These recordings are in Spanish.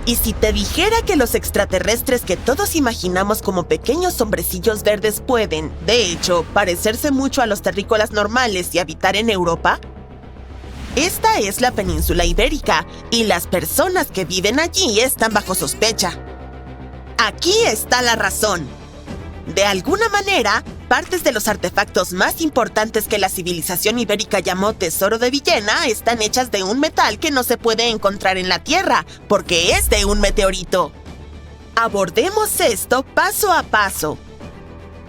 ¿Y si te dijera que los extraterrestres que todos imaginamos como pequeños hombrecillos verdes pueden, de hecho, parecerse mucho a los terrícolas normales y habitar en Europa? Esta es la península ibérica, y las personas que viven allí están bajo sospecha. Aquí está la razón. De alguna manera, partes de los artefactos más importantes que la civilización ibérica llamó Tesoro de Villena están hechas de un metal que no se puede encontrar en la Tierra, porque es de un meteorito. Abordemos esto paso a paso.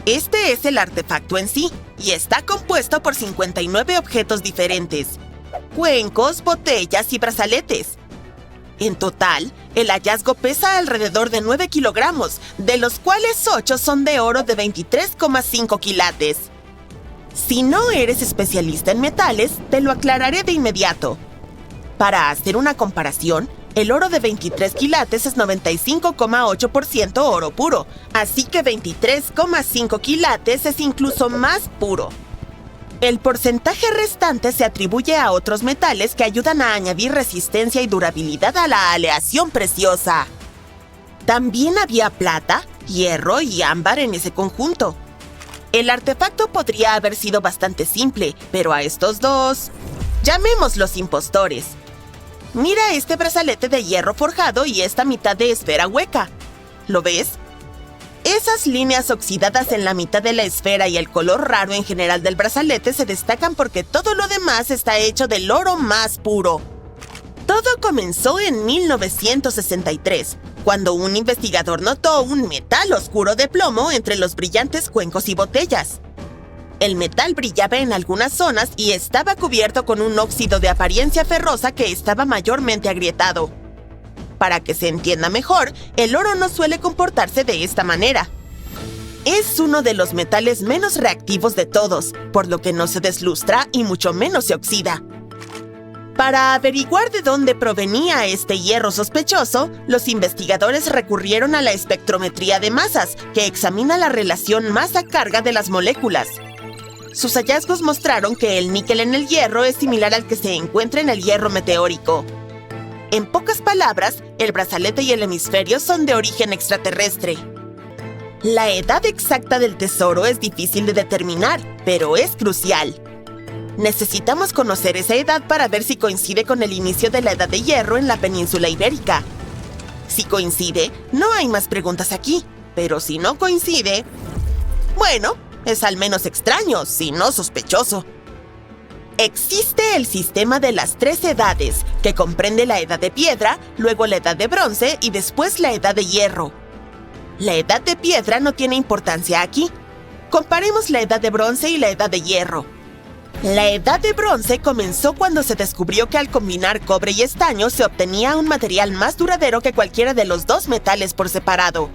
Este es el artefacto en sí, y está compuesto por 59 objetos diferentes: cuencos, botellas y brazaletes. En total, el hallazgo pesa alrededor de 9 kilogramos, de los cuales 8 son de oro de 23,5 quilates. Si no eres especialista en metales, te lo aclararé de inmediato. Para hacer una comparación, el oro de 23 quilates es 95,8% oro puro, así que 23,5 quilates es incluso más puro. El porcentaje restante se atribuye a otros metales que ayudan a añadir resistencia y durabilidad a la aleación preciosa. También había plata, hierro y ámbar en ese conjunto. El artefacto podría haber sido bastante simple, pero a estos dos, llamémoslos impostores. Mira este brazalete de hierro forjado y esta mitad de esfera hueca. ¿Lo ves? Esas líneas oxidadas en la mitad de la esfera y el color raro en general del brazalete se destacan porque todo lo demás está hecho del oro más puro. Todo comenzó en 1963, cuando un investigador notó un metal oscuro de plomo entre los brillantes cuencos y botellas. El metal brillaba en algunas zonas y estaba cubierto con un óxido de apariencia ferrosa que estaba mayormente agrietado. Para que se entienda mejor, el oro no suele comportarse de esta manera. Es uno de los metales menos reactivos de todos, por lo que no se deslustra y mucho menos se oxida. Para averiguar de dónde provenía este hierro sospechoso, los investigadores recurrieron a la espectrometría de masas, que examina la relación masa-carga de las moléculas. Sus hallazgos mostraron que el níquel en el hierro es similar al que se encuentra en el hierro meteórico. En pocas palabras, el brazalete y el hemisferio son de origen extraterrestre. La edad exacta del tesoro es difícil de determinar, pero es crucial. Necesitamos conocer esa edad para ver si coincide con el inicio de la Edad de Hierro en la península ibérica. Si coincide, no hay más preguntas aquí, pero si no coincide, bueno, es al menos extraño, si no sospechoso. Existe el sistema de las 3 edades, que comprende la Edad de Piedra, luego la Edad de Bronce y después la Edad de Hierro. La Edad de Piedra no tiene importancia aquí. Comparemos la Edad de Bronce y la Edad de Hierro. La Edad de Bronce comenzó cuando se descubrió que al combinar cobre y estaño se obtenía un material más duradero que cualquiera de los dos metales por separado.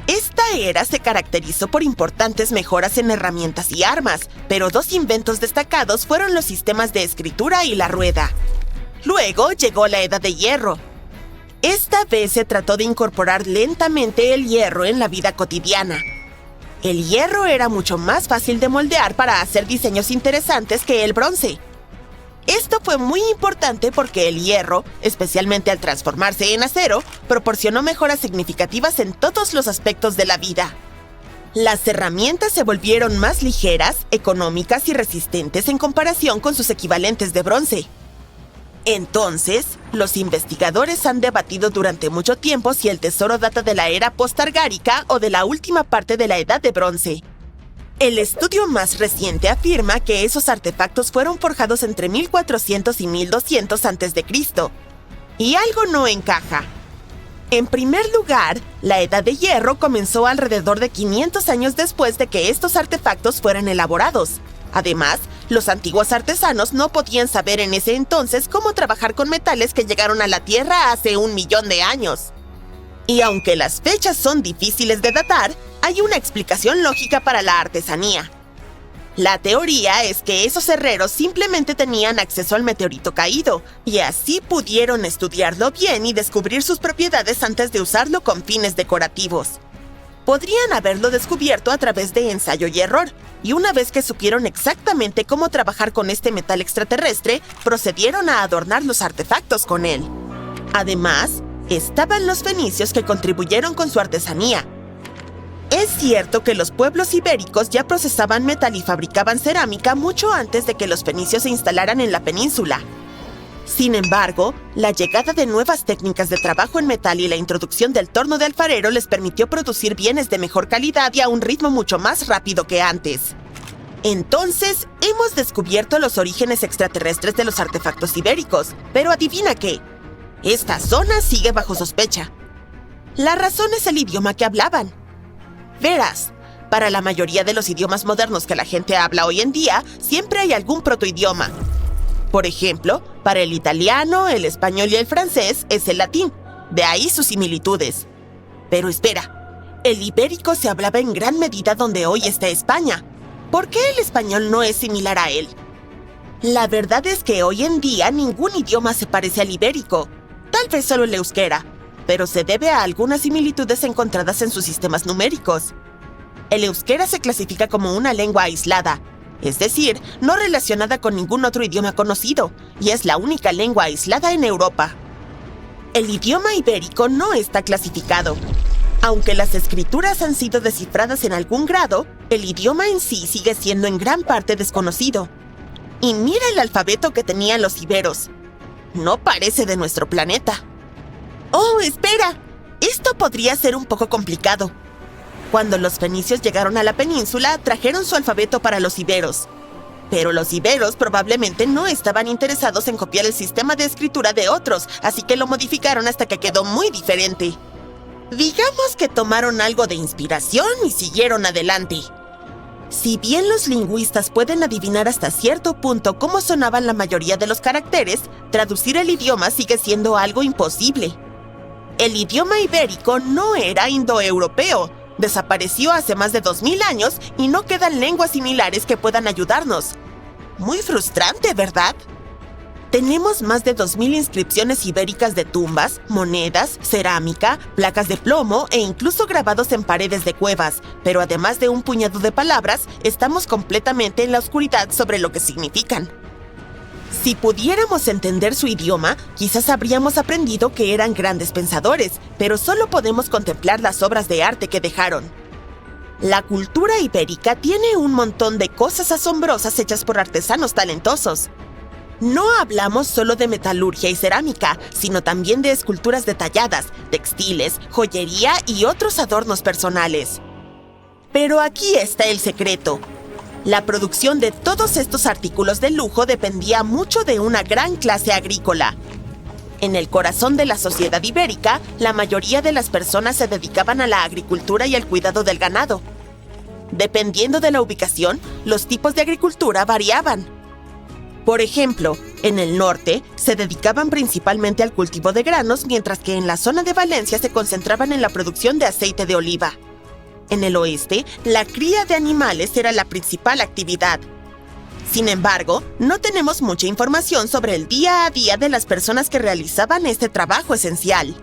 Esta era se caracterizó por importantes mejoras en herramientas y armas, pero 2 inventos destacados fueron los sistemas de escritura y la rueda. Luego llegó la Edad de Hierro. Esta vez se trató de incorporar lentamente el hierro en la vida cotidiana. El hierro era mucho más fácil de moldear para hacer diseños interesantes que el bronce. Esto fue muy importante porque el hierro, especialmente al transformarse en acero, proporcionó mejoras significativas en todos los aspectos de la vida. Las herramientas se volvieron más ligeras, económicas y resistentes en comparación con sus equivalentes de bronce. Entonces, los investigadores han debatido durante mucho tiempo si el tesoro data de la era post-argárica o de la última parte de la Edad de Bronce. El estudio más reciente afirma que esos artefactos fueron forjados entre 1400 y 1200 a.C. Y algo no encaja. En primer lugar, la Edad de Hierro comenzó alrededor de 500 años después de que estos artefactos fueran elaborados. Además, los antiguos artesanos no podían saber en ese entonces cómo trabajar con metales que llegaron a la Tierra hace 1 millón de años. Y aunque las fechas son difíciles de datar, hay una explicación lógica para la artesanía. La teoría es que esos herreros simplemente tenían acceso al meteorito caído, y así pudieron estudiarlo bien y descubrir sus propiedades antes de usarlo con fines decorativos. Podrían haberlo descubierto a través de ensayo y error, y una vez que supieron exactamente cómo trabajar con este metal extraterrestre, procedieron a adornar los artefactos con él. Además, estaban los fenicios, que contribuyeron con su artesanía. Es cierto que los pueblos ibéricos ya procesaban metal y fabricaban cerámica mucho antes de que los fenicios se instalaran en la península. Sin embargo, la llegada de nuevas técnicas de trabajo en metal y la introducción del torno de alfarero les permitió producir bienes de mejor calidad y a un ritmo mucho más rápido que antes. Entonces, hemos descubierto los orígenes extraterrestres de los artefactos ibéricos, pero adivina qué, esta zona sigue bajo sospecha. La razón es el idioma que hablaban. Verás, para la mayoría de los idiomas modernos que la gente habla hoy en día, siempre hay algún protoidioma. Por ejemplo, para el italiano, el español y el francés es el latín, de ahí sus similitudes. Pero espera, el ibérico se hablaba en gran medida donde hoy está España. ¿Por qué el español no es similar a él? La verdad es que hoy en día ningún idioma se parece al ibérico, tal vez solo el euskera, pero se debe a algunas similitudes encontradas en sus sistemas numéricos. El euskera se clasifica como una lengua aislada, es decir, no relacionada con ningún otro idioma conocido, y es la única lengua aislada en Europa. El idioma ibérico no está clasificado. Aunque las escrituras han sido descifradas en algún grado, el idioma en sí sigue siendo en gran parte desconocido. Y mira el alfabeto que tenían los iberos. No parece de nuestro planeta. ¡Oh, espera! Esto podría ser un poco complicado. Cuando los fenicios llegaron a la península, trajeron su alfabeto para los iberos. Pero los iberos probablemente no estaban interesados en copiar el sistema de escritura de otros, así que lo modificaron hasta que quedó muy diferente. Digamos que tomaron algo de inspiración y siguieron adelante. Si bien los lingüistas pueden adivinar hasta cierto punto cómo sonaban la mayoría de los caracteres, traducir el idioma sigue siendo algo imposible. El idioma ibérico no era indoeuropeo. Desapareció hace más de 2000 años y no quedan lenguas similares que puedan ayudarnos. Muy frustrante, ¿verdad? Tenemos más de 2000 inscripciones ibéricas de tumbas, monedas, cerámica, placas de plomo e incluso grabados en paredes de cuevas, pero además de un puñado de palabras, estamos completamente en la oscuridad sobre lo que significan. Si pudiéramos entender su idioma, quizás habríamos aprendido que eran grandes pensadores, pero solo podemos contemplar las obras de arte que dejaron. La cultura ibérica tiene un montón de cosas asombrosas hechas por artesanos talentosos. No hablamos solo de metalurgia y cerámica, sino también de esculturas detalladas, textiles, joyería y otros adornos personales. Pero aquí está el secreto. La producción de todos estos artículos de lujo dependía mucho de una gran clase agrícola. En el corazón de la sociedad ibérica, la mayoría de las personas se dedicaban a la agricultura y al cuidado del ganado. Dependiendo de la ubicación, los tipos de agricultura variaban. Por ejemplo, en el norte se dedicaban principalmente al cultivo de granos, mientras que en la zona de Valencia se concentraban en la producción de aceite de oliva. En el oeste, la cría de animales era la principal actividad. Sin embargo, no tenemos mucha información sobre el día a día de las personas que realizaban este trabajo esencial.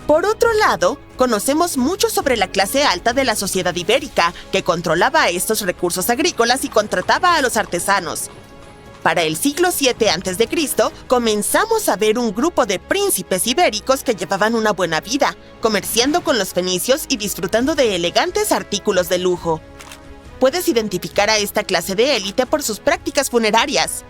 Por otro lado, conocemos mucho sobre la clase alta de la sociedad ibérica, que controlaba estos recursos agrícolas y contrataba a los artesanos. Para el siglo VII a.C., comenzamos a ver un grupo de príncipes ibéricos que llevaban una buena vida, comerciando con los fenicios y disfrutando de elegantes artículos de lujo. Puedes identificar a esta clase de élite por sus prácticas funerarias.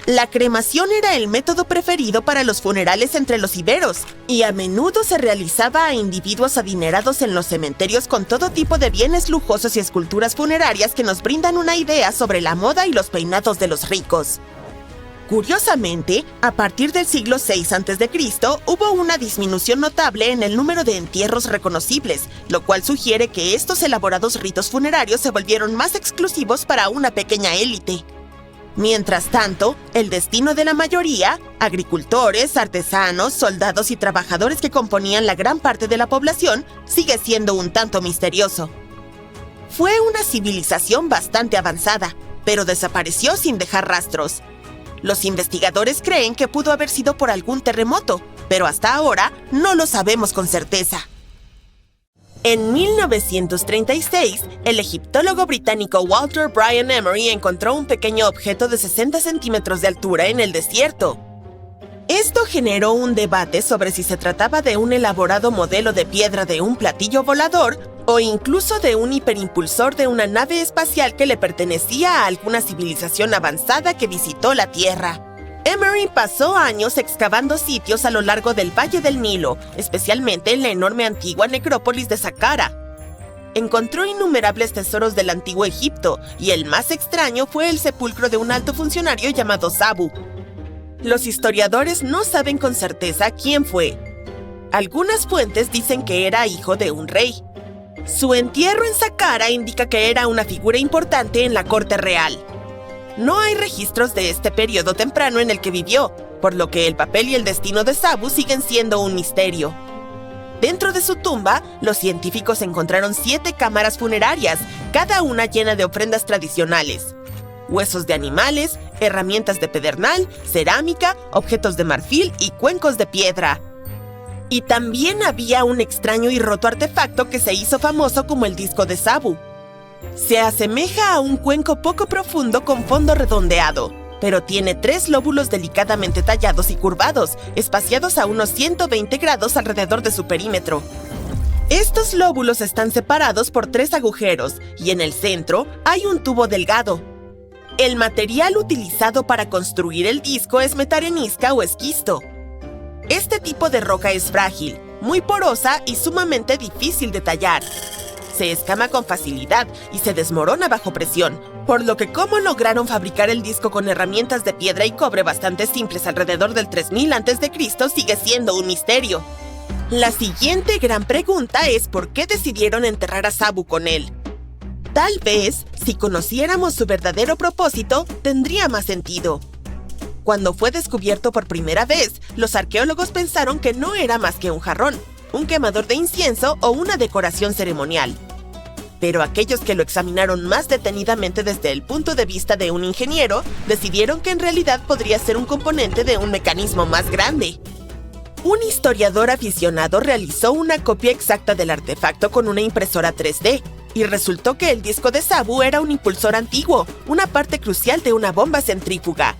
La cremación era el método preferido para los funerales entre los iberos, y a menudo se realizaba a individuos adinerados en los cementerios con todo tipo de bienes lujosos y esculturas funerarias que nos brindan una idea sobre la moda y los peinados de los ricos. Curiosamente, a partir del siglo VI a.C., hubo una disminución notable en el número de entierros reconocibles, lo cual sugiere que estos elaborados ritos funerarios se volvieron más exclusivos para una pequeña élite. Mientras tanto, el destino de la mayoría, agricultores, artesanos, soldados y trabajadores que componían la gran parte de la población, sigue siendo un tanto misterioso. Fue una civilización bastante avanzada, pero desapareció sin dejar rastros. Los investigadores creen que pudo haber sido por algún terremoto, pero hasta ahora no lo sabemos con certeza. En 1936, el egiptólogo británico Walter Bryan Emery encontró un pequeño objeto de 60 centímetros de altura en el desierto. Esto generó un debate sobre si se trataba de un elaborado modelo de piedra de un platillo volador o incluso de un hiperimpulsor de una nave espacial que le pertenecía a alguna civilización avanzada que visitó la Tierra. Emery pasó años excavando sitios a lo largo del Valle del Nilo, especialmente en la enorme antigua necrópolis de Saqqara. Encontró innumerables tesoros del antiguo Egipto, y el más extraño fue el sepulcro de un alto funcionario llamado Sabu. Los historiadores no saben con certeza quién fue. Algunas fuentes dicen que era hijo de un rey. Su entierro en Saqqara indica que era una figura importante en la corte real. No hay registros de este periodo temprano en el que vivió, por lo que el papel y el destino de Sabu siguen siendo un misterio. Dentro de su tumba, los científicos encontraron 7 cámaras funerarias, cada una llena de ofrendas tradicionales. Huesos de animales, herramientas de pedernal, cerámica, objetos de marfil y cuencos de piedra. Y también había un extraño y roto artefacto que se hizo famoso como el disco de Sabu. Se asemeja a un cuenco poco profundo con fondo redondeado, pero tiene 3 lóbulos delicadamente tallados y curvados, espaciados a unos 120 grados alrededor de su perímetro. Estos lóbulos están separados por 3 agujeros, y en el centro hay un tubo delgado. El material utilizado para construir el disco es metarenisca o esquisto. Este tipo de roca es frágil, muy porosa y sumamente difícil de tallar. Se escama con facilidad y se desmorona bajo presión, por lo que cómo lograron fabricar el disco con herramientas de piedra y cobre bastante simples alrededor del 3000 a.C. sigue siendo un misterio. La siguiente gran pregunta es ¿por qué decidieron enterrar a Sabu con él? Tal vez, si conociéramos su verdadero propósito, tendría más sentido. Cuando fue descubierto por primera vez, los arqueólogos pensaron que no era más que un jarrón, un quemador de incienso o una decoración ceremonial. Pero aquellos que lo examinaron más detenidamente desde el punto de vista de un ingeniero, decidieron que en realidad podría ser un componente de un mecanismo más grande. Un historiador aficionado realizó una copia exacta del artefacto con una impresora 3D, y resultó que el disco de Sabu era un impulsor antiguo, una parte crucial de una bomba centrífuga.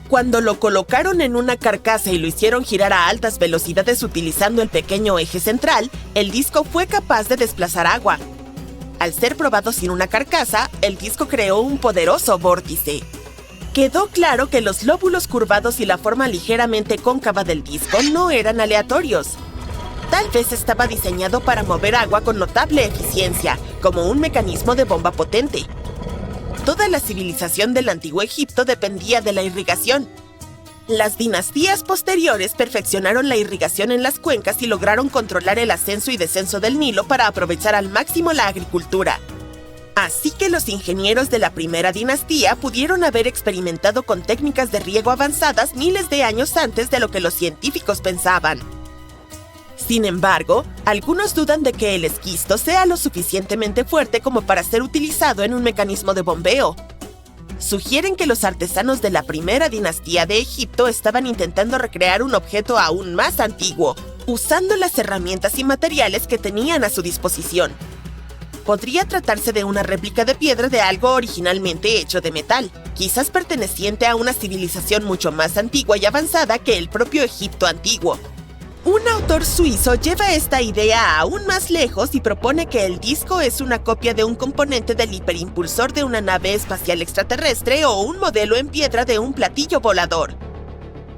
Cuando lo colocaron en una carcasa y lo hicieron girar a altas velocidades utilizando el pequeño eje central, el disco fue capaz de desplazar agua. Al ser probado sin una carcasa, el disco creó un poderoso vórtice. Quedó claro que los lóbulos curvados y la forma ligeramente cóncava del disco no eran aleatorios. Tal vez estaba diseñado para mover agua con notable eficiencia, como un mecanismo de bomba potente. Toda la civilización del antiguo Egipto dependía de la irrigación. Las dinastías posteriores perfeccionaron la irrigación en las cuencas y lograron controlar el ascenso y descenso del Nilo para aprovechar al máximo la agricultura. Así que los ingenieros de la primera dinastía pudieron haber experimentado con técnicas de riego avanzadas miles de años antes de lo que los científicos pensaban. Sin embargo, algunos dudan de que el esquisto sea lo suficientemente fuerte como para ser utilizado en un mecanismo de bombeo. Sugieren que los artesanos de la primera dinastía de Egipto estaban intentando recrear un objeto aún más antiguo, usando las herramientas y materiales que tenían a su disposición. Podría tratarse de una réplica de piedra de algo originalmente hecho de metal, quizás perteneciente a una civilización mucho más antigua y avanzada que el propio Egipto antiguo. Un autor suizo lleva esta idea aún más lejos y propone que el disco es una copia de un componente del hiperimpulsor de una nave espacial extraterrestre o un modelo en piedra de un platillo volador.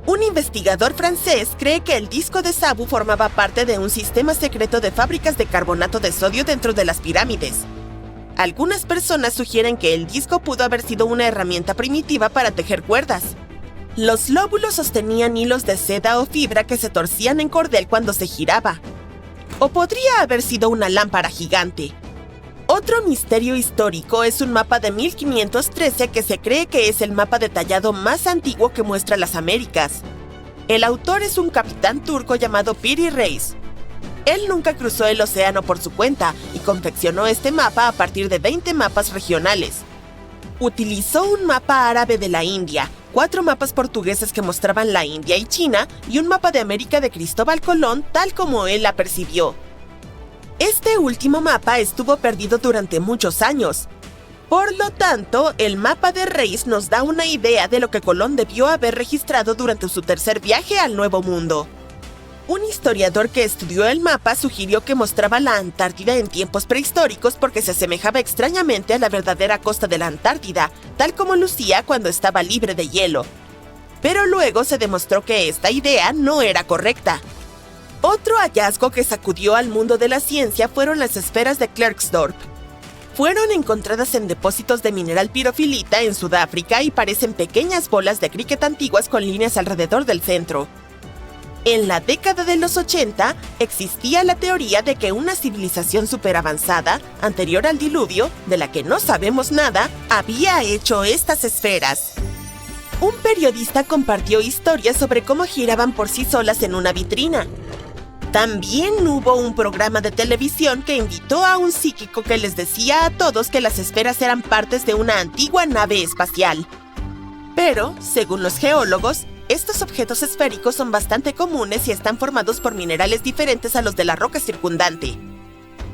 Un investigador francés cree que el disco de Sabu formaba parte de un sistema secreto de fábricas de carbonato de sodio dentro de las pirámides. Algunas personas sugieren que el disco pudo haber sido una herramienta primitiva para tejer cuerdas. Los lóbulos sostenían hilos de seda o fibra que se torcían en cordel cuando se giraba. O podría haber sido una lámpara gigante. Otro misterio histórico es un mapa de 1513 que se cree que es el mapa detallado más antiguo que muestra las Américas. El autor es un capitán turco llamado Piri Reis. Él nunca cruzó el océano por su cuenta y confeccionó este mapa a partir de 20 mapas regionales. Utilizó un mapa árabe de la India, 4 mapas portugueses que mostraban la India y China y un mapa de América de Cristóbal Colón tal como él la percibió. Este último mapa estuvo perdido durante muchos años. Por lo tanto, el mapa de Reis nos da una idea de lo que Colón debió haber registrado durante su tercer viaje al Nuevo Mundo. Un historiador que estudió el mapa sugirió que mostraba la Antártida en tiempos prehistóricos porque se asemejaba extrañamente a la verdadera costa de la Antártida, tal como lucía cuando estaba libre de hielo. Pero luego se demostró que esta idea no era correcta. Otro hallazgo que sacudió al mundo de la ciencia fueron las esferas de Klerksdorp. Fueron encontradas en depósitos de mineral pirofilita en Sudáfrica y parecen pequeñas bolas de cricket antiguas con líneas alrededor del centro. En la década de los 80, existía la teoría de que una civilización superavanzada, anterior al diluvio, de la que no sabemos nada, había hecho estas esferas. Un periodista compartió historias sobre cómo giraban por sí solas en una vitrina. También hubo un programa de televisión que invitó a un psíquico que les decía a todos que las esferas eran partes de una antigua nave espacial. Pero, según los geólogos, estos objetos esféricos son bastante comunes y están formados por minerales diferentes a los de la roca circundante.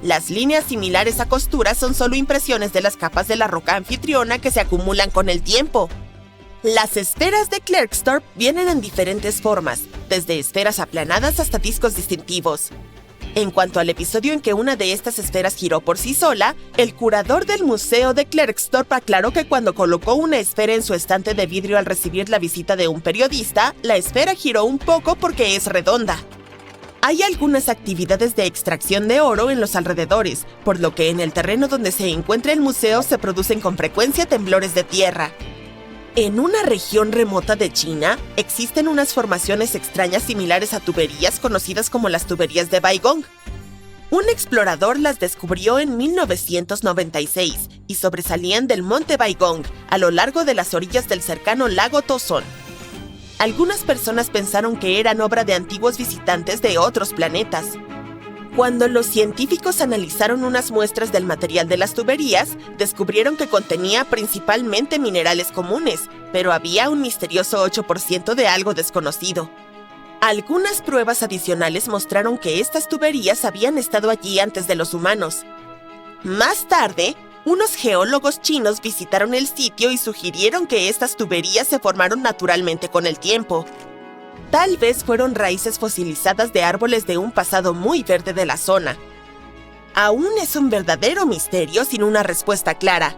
Las líneas similares a costuras son solo impresiones de las capas de la roca anfitriona que se acumulan con el tiempo. Las esferas de Klerksdorp vienen en diferentes formas, desde esferas aplanadas hasta discos distintivos. En cuanto al episodio en que una de estas esferas giró por sí sola, el curador del museo de Klerksdorp aclaró que cuando colocó una esfera en su estante de vidrio al recibir la visita de un periodista, la esfera giró un poco porque es redonda. Hay algunas actividades de extracción de oro en los alrededores, por lo que en el terreno donde se encuentra el museo se producen con frecuencia temblores de tierra. En una región remota de China, existen unas formaciones extrañas similares a tuberías conocidas como las tuberías de Baigong. Un explorador las descubrió en 1996 y sobresalían del monte Baigong, a lo largo de las orillas del cercano lago Tozón. Algunas personas pensaron que eran obra de antiguos visitantes de otros planetas. Cuando los científicos analizaron unas muestras del material de las tuberías, descubrieron que contenía principalmente minerales comunes, pero había un misterioso 8% de algo desconocido. Algunas pruebas adicionales mostraron que estas tuberías habían estado allí antes de los humanos. Más tarde, unos geólogos chinos visitaron el sitio y sugirieron que estas tuberías se formaron naturalmente con el tiempo. Tal vez fueron raíces fosilizadas de árboles de un pasado muy verde de la zona. Aún es un verdadero misterio sin una respuesta clara.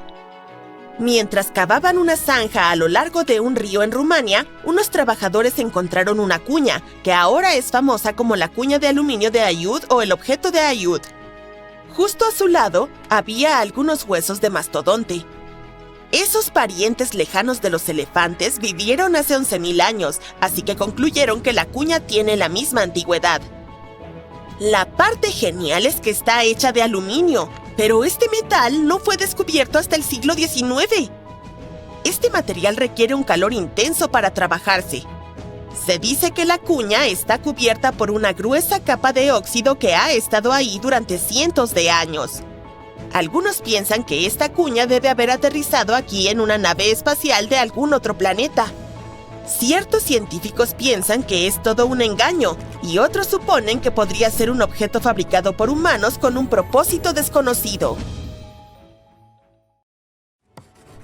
Mientras cavaban una zanja a lo largo de un río en Rumania, unos trabajadores encontraron una cuña, que ahora es famosa como la cuña de aluminio de Ayud o el objeto de Ayud. Justo a su lado, había algunos huesos de mastodonte. Esos parientes lejanos de los elefantes vivieron hace 11.000 años, así que concluyeron que la cuña tiene la misma antigüedad. La parte genial es que está hecha de aluminio, pero este metal no fue descubierto hasta el siglo XIX. Este material requiere un calor intenso para trabajarse. Se dice que la cuña está cubierta por una gruesa capa de óxido que ha estado ahí durante cientos de años. Algunos piensan que esta cuña debe haber aterrizado aquí en una nave espacial de algún otro planeta. Ciertos científicos piensan que es todo un engaño, y otros suponen que podría ser un objeto fabricado por humanos con un propósito desconocido.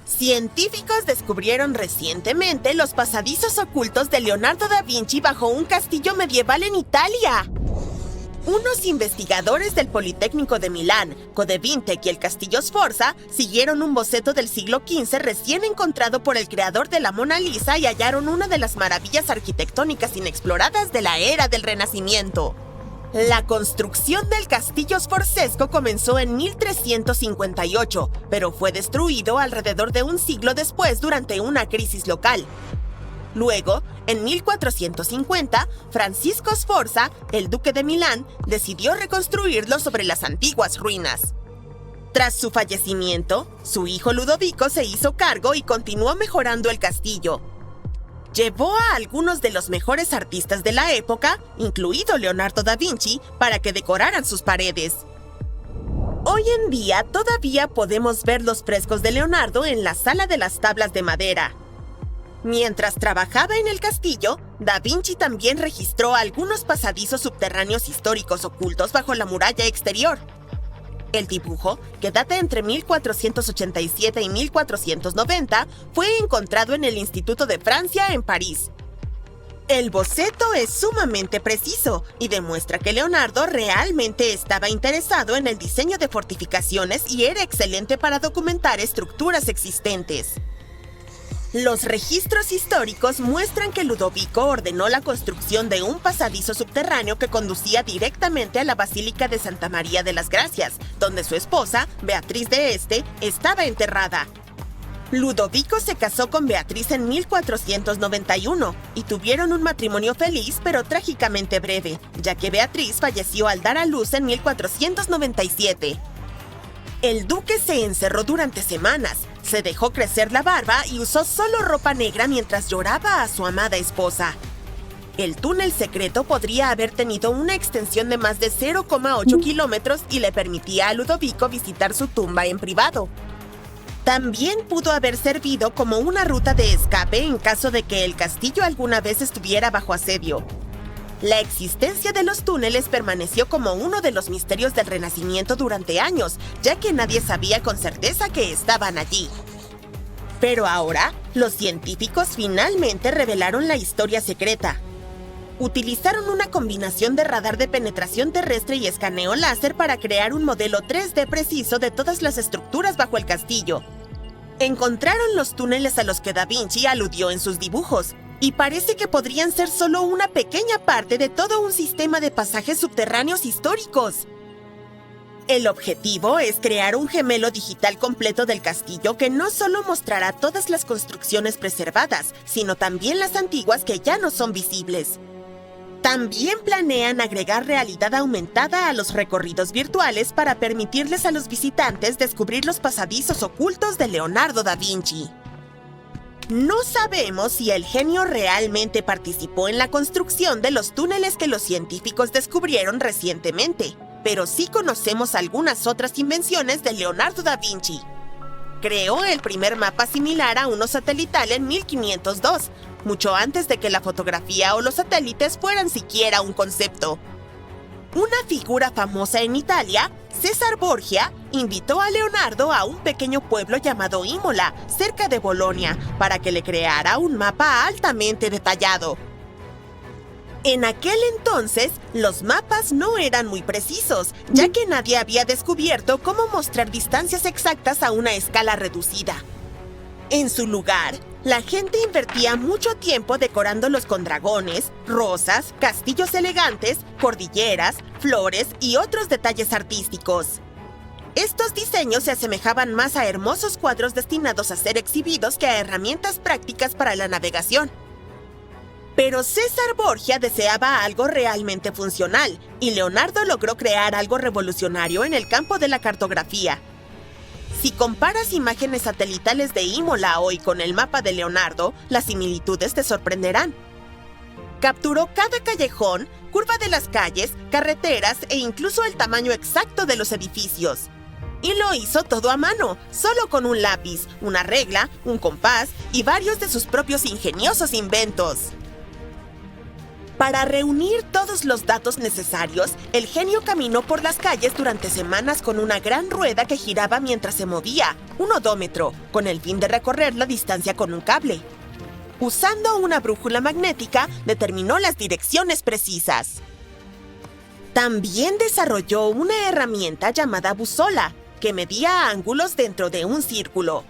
Científicos descubrieron recientemente los pasadizos ocultos de Leonardo da Vinci bajo un castillo medieval en Italia. Unos investigadores del Politécnico de Milán, Codevintec y el Castillo Sforza siguieron un boceto del siglo XV recién encontrado por el creador de la Mona Lisa y hallaron una de las maravillas arquitectónicas inexploradas de la era del Renacimiento. La construcción del castillo sforzesco comenzó en 1358, pero fue destruido alrededor de un siglo después durante una crisis local. Luego, en 1450, Francisco Sforza, el duque de Milán, decidió reconstruirlo sobre las antiguas ruinas. Tras su fallecimiento, su hijo Ludovico se hizo cargo y continuó mejorando el castillo. Llevó a algunos de los mejores artistas de la época, incluido Leonardo da Vinci, para que decoraran sus paredes. Hoy en día todavía podemos ver los frescos de Leonardo en la Sala de las Tablas de Madera. Mientras trabajaba en el castillo, Da Vinci también registró algunos pasadizos subterráneos históricos ocultos bajo la muralla exterior. El dibujo, que data entre 1487 y 1490, fue encontrado en el Instituto de Francia en París. El boceto es sumamente preciso y demuestra que Leonardo realmente estaba interesado en el diseño de fortificaciones y era excelente para documentar estructuras existentes. Los registros históricos muestran que Ludovico ordenó la construcción de un pasadizo subterráneo que conducía directamente a la Basílica de Santa María de las Gracias, donde su esposa, Beatriz de Este, estaba enterrada. Ludovico se casó con Beatriz en 1491 y tuvieron un matrimonio feliz pero trágicamente breve, ya que Beatriz falleció al dar a luz en 1497. El duque se encerró durante semanas, se dejó crecer la barba y usó solo ropa negra mientras lloraba a su amada esposa. El túnel secreto podría haber tenido una extensión de más de 0,8 kilómetros y le permitía a Ludovico visitar su tumba en privado. También pudo haber servido como una ruta de escape en caso de que el castillo alguna vez estuviera bajo asedio. La existencia de los túneles permaneció como uno de los misterios del Renacimiento durante años, ya que nadie sabía con certeza que estaban allí. Pero ahora, los científicos finalmente revelaron la historia secreta. Utilizaron una combinación de radar de penetración terrestre y escaneo láser para crear un modelo 3D preciso de todas las estructuras bajo el castillo. Encontraron los túneles a los que Da Vinci aludió en sus dibujos, y parece que podrían ser solo una pequeña parte de todo un sistema de pasajes subterráneos históricos. El objetivo es crear un gemelo digital completo del castillo que no solo mostrará todas las construcciones preservadas, sino también las antiguas que ya no son visibles. También planean agregar realidad aumentada a los recorridos virtuales para permitirles a los visitantes descubrir los pasadizos ocultos de Leonardo da Vinci. No sabemos si el genio realmente participó en la construcción de los túneles que los científicos descubrieron recientemente, pero sí conocemos algunas otras invenciones de Leonardo da Vinci. Creó el primer mapa similar a uno satelital en 1502, mucho antes de que la fotografía o los satélites fueran siquiera un concepto. Una figura famosa en Italia, César Borgia, invitó a Leonardo a un pequeño pueblo llamado Imola, cerca de Bolonia, para que le creara un mapa altamente detallado. En aquel entonces, los mapas no eran muy precisos, ya que nadie había descubierto cómo mostrar distancias exactas a una escala reducida. En su lugar, la gente invertía mucho tiempo decorándolos con dragones, rosas, castillos elegantes, cordilleras, flores y otros detalles artísticos. Estos diseños se asemejaban más a hermosos cuadros destinados a ser exhibidos que a herramientas prácticas para la navegación. Pero César Borgia deseaba algo realmente funcional, y Leonardo logró crear algo revolucionario en el campo de la cartografía. Si comparas imágenes satelitales de Imola hoy con el mapa de Leonardo, las similitudes te sorprenderán. Capturó cada callejón, curva de las calles, carreteras e incluso el tamaño exacto de los edificios. Y lo hizo todo a mano, solo con un lápiz, una regla, un compás y varios de sus propios ingeniosos inventos. Para reunir todos los datos necesarios, el genio caminó por las calles durante semanas con una gran rueda que giraba mientras se movía, un odómetro, con el fin de recorrer la distancia con un cable. Usando una brújula magnética, determinó las direcciones precisas. También desarrolló una herramienta llamada busola, que medía ángulos dentro de un círculo.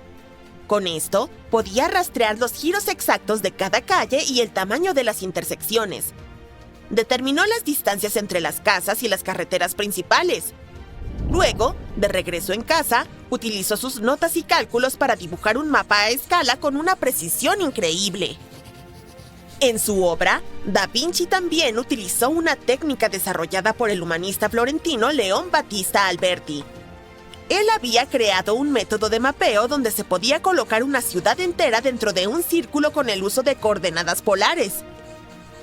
Con esto, podía rastrear los giros exactos de cada calle y el tamaño de las intersecciones. Determinó las distancias entre las casas y las carreteras principales. Luego, de regreso en casa, utilizó sus notas y cálculos para dibujar un mapa a escala con una precisión increíble. En su obra, Da Vinci también utilizó una técnica desarrollada por el humanista florentino León Battista Alberti. Él había creado un método de mapeo donde se podía colocar una ciudad entera dentro de un círculo con el uso de coordenadas polares.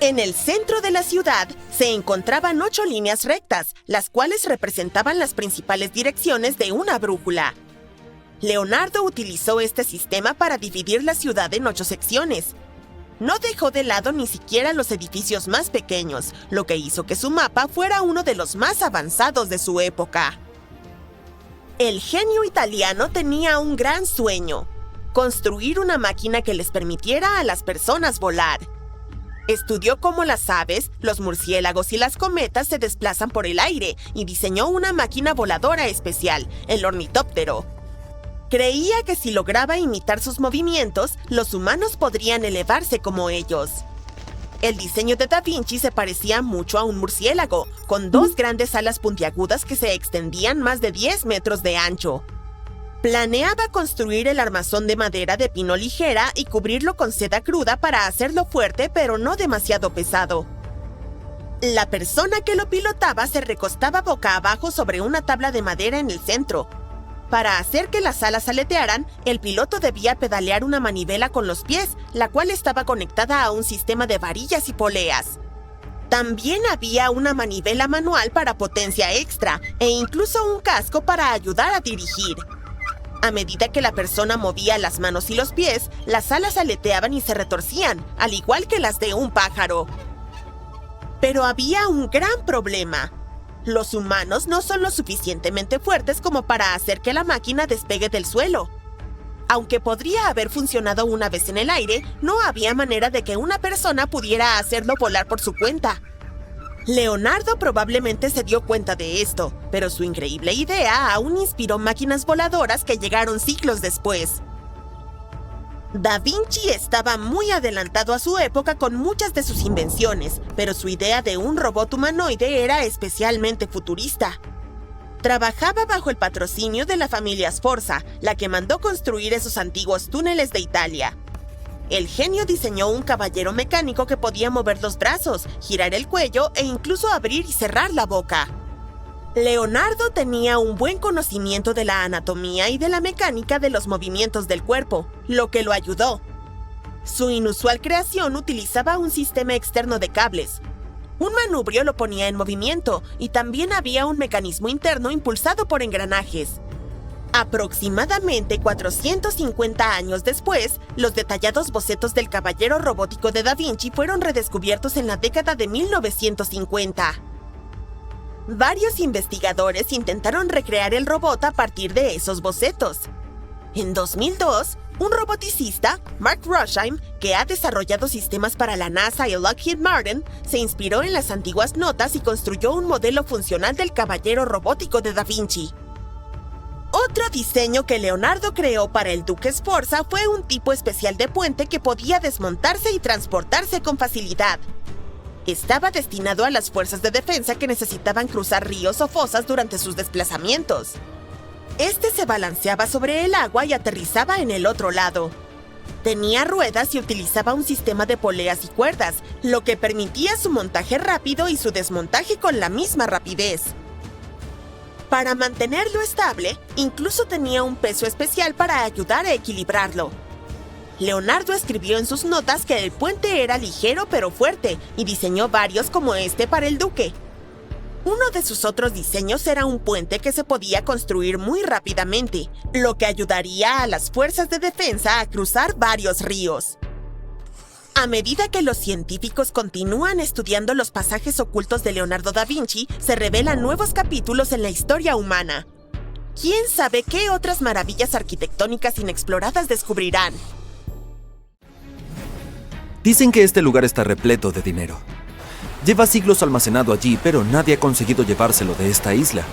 En el centro de la ciudad se encontraban 8 líneas rectas, las cuales representaban las principales direcciones de una brújula. Leonardo utilizó este sistema para dividir la ciudad en 8 secciones. No dejó de lado ni siquiera los edificios más pequeños, lo que hizo que su mapa fuera uno de los más avanzados de su época. El genio italiano tenía un gran sueño: construir una máquina que les permitiera a las personas volar. Estudió cómo las aves, los murciélagos y las cometas se desplazan por el aire y diseñó una máquina voladora especial, el ornitóptero. Creía que si lograba imitar sus movimientos, los humanos podrían elevarse como ellos. El diseño de Da Vinci se parecía mucho a un murciélago, con dos grandes alas puntiagudas que se extendían más de 10 metros de ancho. Planeaba construir el armazón de madera de pino ligera y cubrirlo con seda cruda para hacerlo fuerte pero no demasiado pesado. La persona que lo pilotaba se recostaba boca abajo sobre una tabla de madera en el centro. Para hacer que las alas aletearan, el piloto debía pedalear una manivela con los pies, la cual estaba conectada a un sistema de varillas y poleas. También había una manivela manual para potencia extra e incluso un casco para ayudar a dirigir. A medida que la persona movía las manos y los pies, las alas aleteaban y se retorcían, al igual que las de un pájaro. Pero había un gran problema. Los humanos no son lo suficientemente fuertes como para hacer que la máquina despegue del suelo. Aunque podría haber funcionado una vez en el aire, no había manera de que una persona pudiera hacerlo volar por su cuenta. Leonardo probablemente se dio cuenta de esto, pero su increíble idea aún inspiró máquinas voladoras que llegaron siglos después. Da Vinci estaba muy adelantado a su época con muchas de sus invenciones, pero su idea de un robot humanoide era especialmente futurista. Trabajaba bajo el patrocinio de la familia Sforza, la que mandó construir esos antiguos túneles de Italia. El genio diseñó un caballero mecánico que podía mover los brazos, girar el cuello e incluso abrir y cerrar la boca. Leonardo tenía un buen conocimiento de la anatomía y de la mecánica de los movimientos del cuerpo, lo que lo ayudó. Su inusual creación utilizaba un sistema externo de cables. Un manubrio lo ponía en movimiento y también había un mecanismo interno impulsado por engranajes. Aproximadamente 450 años después, los detallados bocetos del caballero robótico de Da Vinci fueron redescubiertos en la década de 1950. Varios investigadores intentaron recrear el robot a partir de esos bocetos. En 2002, un roboticista, Mark Rosheim, que ha desarrollado sistemas para la NASA y Lockheed Martin, se inspiró en las antiguas notas y construyó un modelo funcional del caballero robótico de Da Vinci. Otro diseño que Leonardo creó para el Duque Sforza fue un tipo especial de puente que podía desmontarse y transportarse con facilidad. Estaba destinado a las fuerzas de defensa que necesitaban cruzar ríos o fosas durante sus desplazamientos. Este se balanceaba sobre el agua y aterrizaba en el otro lado. Tenía ruedas y utilizaba un sistema de poleas y cuerdas, lo que permitía su montaje rápido y su desmontaje con la misma rapidez. Para mantenerlo estable, incluso tenía un peso especial para ayudar a equilibrarlo. Leonardo escribió en sus notas que el puente era ligero pero fuerte y diseñó varios como este para el Duque. Uno de sus otros diseños era un puente que se podía construir muy rápidamente, lo que ayudaría a las fuerzas de defensa a cruzar varios ríos. A medida que los científicos continúan estudiando los pasajes ocultos de Leonardo da Vinci, se revelan nuevos capítulos en la historia humana. ¿Quién sabe qué otras maravillas arquitectónicas inexploradas descubrirán? Dicen que este lugar está repleto de dinero. Lleva siglos almacenado allí, pero nadie ha conseguido llevárselo de esta isla.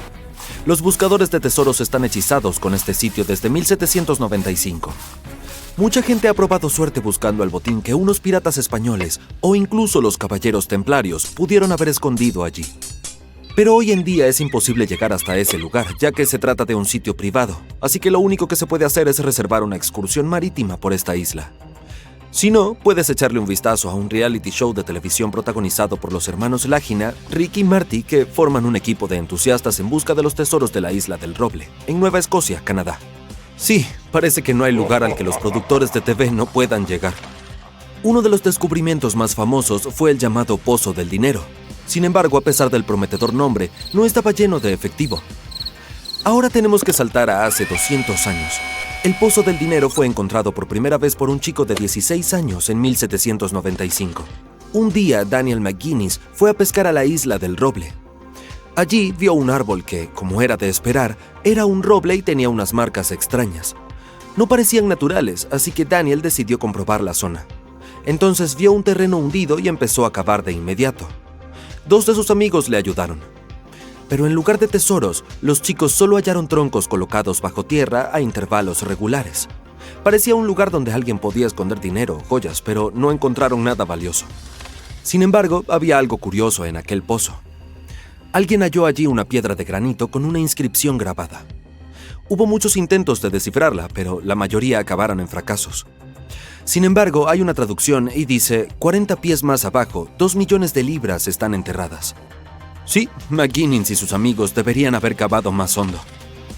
Los buscadores de tesoros están hechizados con este sitio desde 1795. Mucha gente ha probado suerte buscando el botín que unos piratas españoles o incluso los caballeros templarios pudieron haber escondido allí. Pero hoy en día es imposible llegar hasta ese lugar, ya que se trata de un sitio privado, así que lo único que se puede hacer es reservar una excursión marítima por esta isla. Si no, puedes echarle un vistazo a un reality show de televisión protagonizado por los hermanos Lágina, Rick y Marty, que forman un equipo de entusiastas en busca de los tesoros de la Isla del Roble, en Nueva Escocia, Canadá. Sí, parece que no hay lugar al que los productores de TV no puedan llegar. Uno de los descubrimientos más famosos fue el llamado Pozo del Dinero. Sin embargo, a pesar del prometedor nombre, no estaba lleno de efectivo. Ahora tenemos que saltar a hace 200 años. El Pozo del Dinero fue encontrado por primera vez por un chico de 16 años en 1795. Un día, Daniel McGuinness fue a pescar a la Isla del Roble. Allí vio un árbol que, como era de esperar, era un roble y tenía unas marcas extrañas. No parecían naturales, así que Daniel decidió comprobar la zona. Entonces vio un terreno hundido y empezó a cavar de inmediato. 2 de sus amigos le ayudaron. Pero en lugar de tesoros, los chicos solo hallaron troncos colocados bajo tierra a intervalos regulares. Parecía un lugar donde alguien podía esconder dinero o joyas, pero no encontraron nada valioso. Sin embargo, había algo curioso en aquel pozo. Alguien halló allí una piedra de granito con una inscripción grabada. Hubo muchos intentos de descifrarla, pero la mayoría acabaron en fracasos. Sin embargo, hay una traducción y dice: 40 pies más abajo, 2 millones de libras están enterradas. Sí, McGuinness y sus amigos deberían haber cavado más hondo.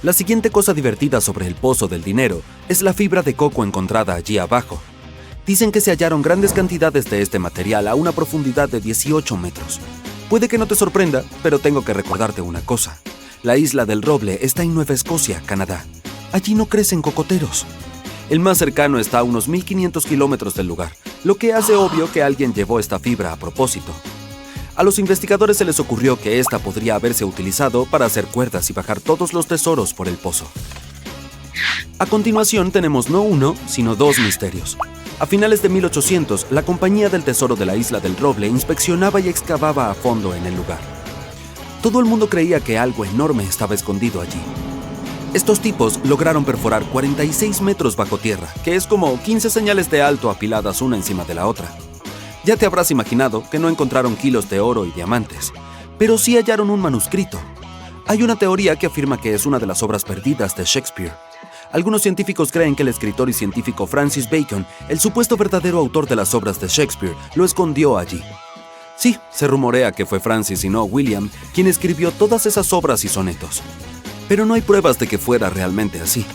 La siguiente cosa divertida sobre el pozo del dinero es la fibra de coco encontrada allí abajo. Dicen que se hallaron grandes cantidades de este material a una profundidad de 18 metros. Puede que no te sorprenda, pero tengo que recordarte una cosa. La isla del Roble está en Nueva Escocia, Canadá. Allí no crecen cocoteros. El más cercano está a unos 1500 kilómetros del lugar, lo que hace obvio que alguien llevó esta fibra a propósito. A los investigadores se les ocurrió que esta podría haberse utilizado para hacer cuerdas y bajar todos los tesoros por el pozo. A continuación tenemos no uno, sino 2 misterios. A finales de 1800, la Compañía del Tesoro de la Isla del Roble inspeccionaba y excavaba a fondo en el lugar. Todo el mundo creía que algo enorme estaba escondido allí. Estos tipos lograron perforar 46 metros bajo tierra, que es como 15 señales de alto apiladas una encima de la otra. Ya te habrás imaginado que no encontraron kilos de oro y diamantes, pero sí hallaron un manuscrito. Hay una teoría que afirma que es una de las obras perdidas de Shakespeare. Algunos científicos creen que el escritor y científico Francis Bacon, el supuesto verdadero autor de las obras de Shakespeare, lo escondió allí. Sí, se rumorea que fue Francis y no William quien escribió todas esas obras y sonetos. Pero no hay pruebas de que fuera realmente así.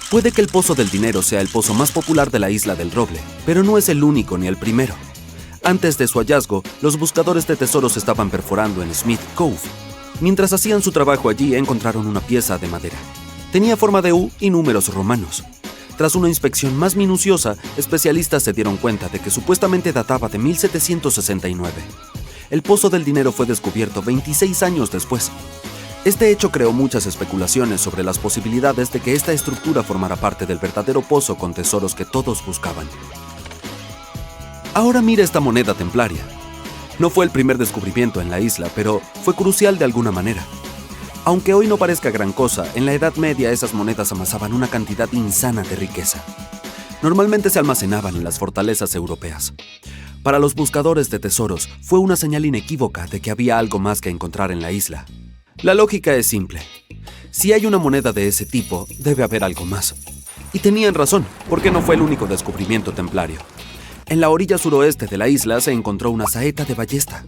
Puede que el Pozo del Dinero sea el pozo más popular de la Isla del Roble, pero no es el único ni el primero. Antes de su hallazgo, los buscadores de tesoros estaban perforando en Smith Cove. Mientras hacían su trabajo allí, encontraron una pieza de madera. Tenía forma de U y números romanos. Tras una inspección más minuciosa, especialistas se dieron cuenta de que supuestamente databa de 1769. El Pozo del Dinero fue descubierto 26 años después. Este hecho creó muchas especulaciones sobre las posibilidades de que esta estructura formara parte del verdadero pozo con tesoros que todos buscaban. Ahora mira esta moneda templaria. No fue el primer descubrimiento en la isla, pero fue crucial de alguna manera. Aunque hoy no parezca gran cosa, en la Edad Media esas monedas amasaban una cantidad insana de riqueza. Normalmente se almacenaban en las fortalezas europeas. Para los buscadores de tesoros, fue una señal inequívoca de que había algo más que encontrar en la isla. La lógica es simple. Si hay una moneda de ese tipo, debe haber algo más. Y tenían razón, porque no fue el único descubrimiento templario. En la orilla suroeste de la isla se encontró una saeta de ballesta.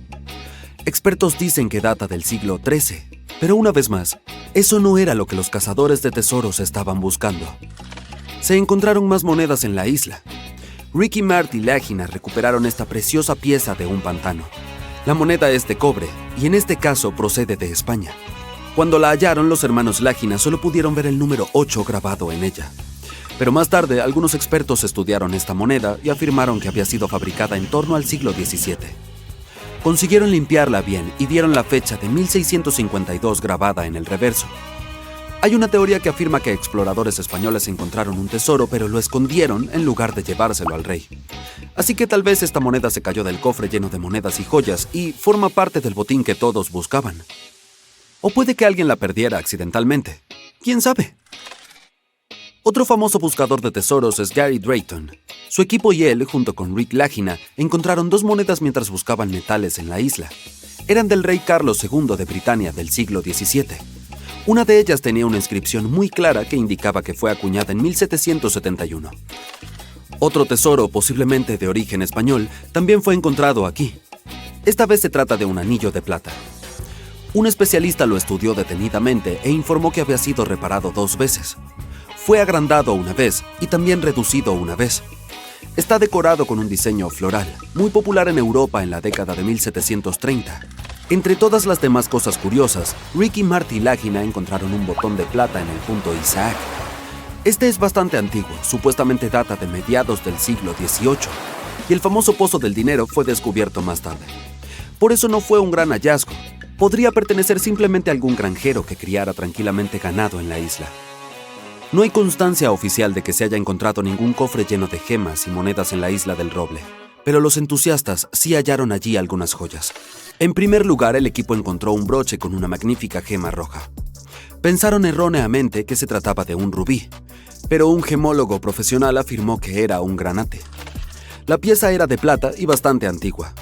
Expertos dicen que data del siglo XIII, pero una vez más, eso no era lo que los cazadores de tesoros estaban buscando. Se encontraron más monedas en la isla. Ricky, Mart y Lágina recuperaron esta preciosa pieza de un pantano. La moneda es de cobre, y en este caso procede de España. Cuando la hallaron, los hermanos Lágina solo pudieron ver el número 8 grabado en ella. Pero más tarde, algunos expertos estudiaron esta moneda y afirmaron que había sido fabricada en torno al siglo XVII. Consiguieron limpiarla bien y dieron la fecha de 1652 grabada en el reverso. Hay una teoría que afirma que exploradores españoles encontraron un tesoro, pero lo escondieron en lugar de llevárselo al rey. Así que tal vez esta moneda se cayó del cofre lleno de monedas y joyas y forma parte del botín que todos buscaban. O puede que alguien la perdiera accidentalmente. ¿Quién sabe? Otro famoso buscador de tesoros es Gary Drayton. Su equipo y él, junto con Rick Lágina, encontraron 2 monedas mientras buscaban metales en la isla. Eran del rey Carlos II de Britania del siglo XVII. Una de ellas tenía una inscripción muy clara que indicaba que fue acuñada en 1771. Otro tesoro, posiblemente de origen español, también fue encontrado aquí. Esta vez se trata de un anillo de plata. Un especialista lo estudió detenidamente e informó que había sido reparado 2 veces. Fue agrandado una vez y también reducido una vez. Está decorado con un diseño floral, muy popular en Europa en la década de 1730. Entre todas las demás cosas curiosas, Ricky, Mart y Lágina encontraron un botón de plata en el punto Isaac. Este es bastante antiguo, supuestamente data de mediados del siglo XVIII, y el famoso Pozo del Dinero fue descubierto más tarde. Por eso no fue un gran hallazgo. Podría pertenecer simplemente a algún granjero que criara tranquilamente ganado en la isla. No hay constancia oficial de que se haya encontrado ningún cofre lleno de gemas y monedas en la isla del Roble, pero los entusiastas sí hallaron allí algunas joyas. En primer lugar, el equipo encontró un broche con una magnífica gema roja. Pensaron erróneamente que se trataba de un rubí, pero un gemólogo profesional afirmó que era un granate. La pieza era de plata y bastante antigua.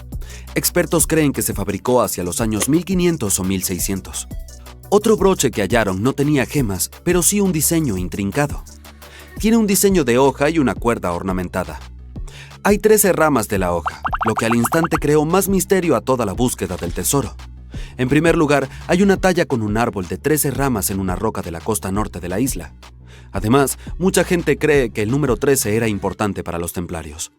Expertos creen que se fabricó hacia los años 1500 o 1600. Otro broche que hallaron no tenía gemas, pero sí un diseño intrincado. Tiene un diseño de hoja y una cuerda ornamentada. Hay 13 ramas de la hoja, lo que al instante creó más misterio a toda la búsqueda del tesoro. En primer lugar, hay una talla con un árbol de 13 ramas en una roca de la costa norte de la isla. Además, mucha gente cree que el número 13 era importante para los templarios.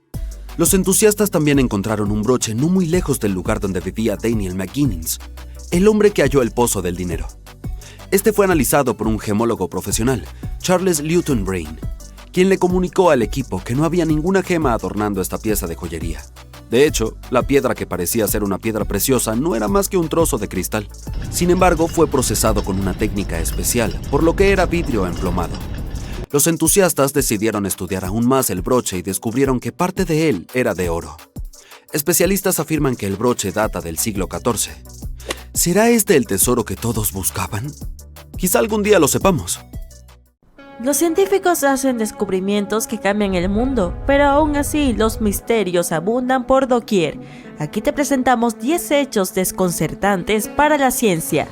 Los entusiastas también encontraron un broche no muy lejos del lugar donde vivía Daniel McGuinness, el hombre que halló el pozo del dinero. Este fue analizado por un gemólogo profesional, Charles Lewton Brain, quien le comunicó al equipo que no había ninguna gema adornando esta pieza de joyería. De hecho, la piedra que parecía ser una piedra preciosa no era más que un trozo de cristal. Sin embargo, fue procesado con una técnica especial, por lo que era vidrio emplomado. Los entusiastas decidieron estudiar aún más el broche y descubrieron que parte de él era de oro. Especialistas afirman que el broche data del siglo XIV. ¿Será este el tesoro que todos buscaban? Quizá algún día lo sepamos. Los científicos hacen descubrimientos que cambian el mundo, pero aún así los misterios abundan por doquier. Aquí te presentamos 10 hechos desconcertantes para la ciencia.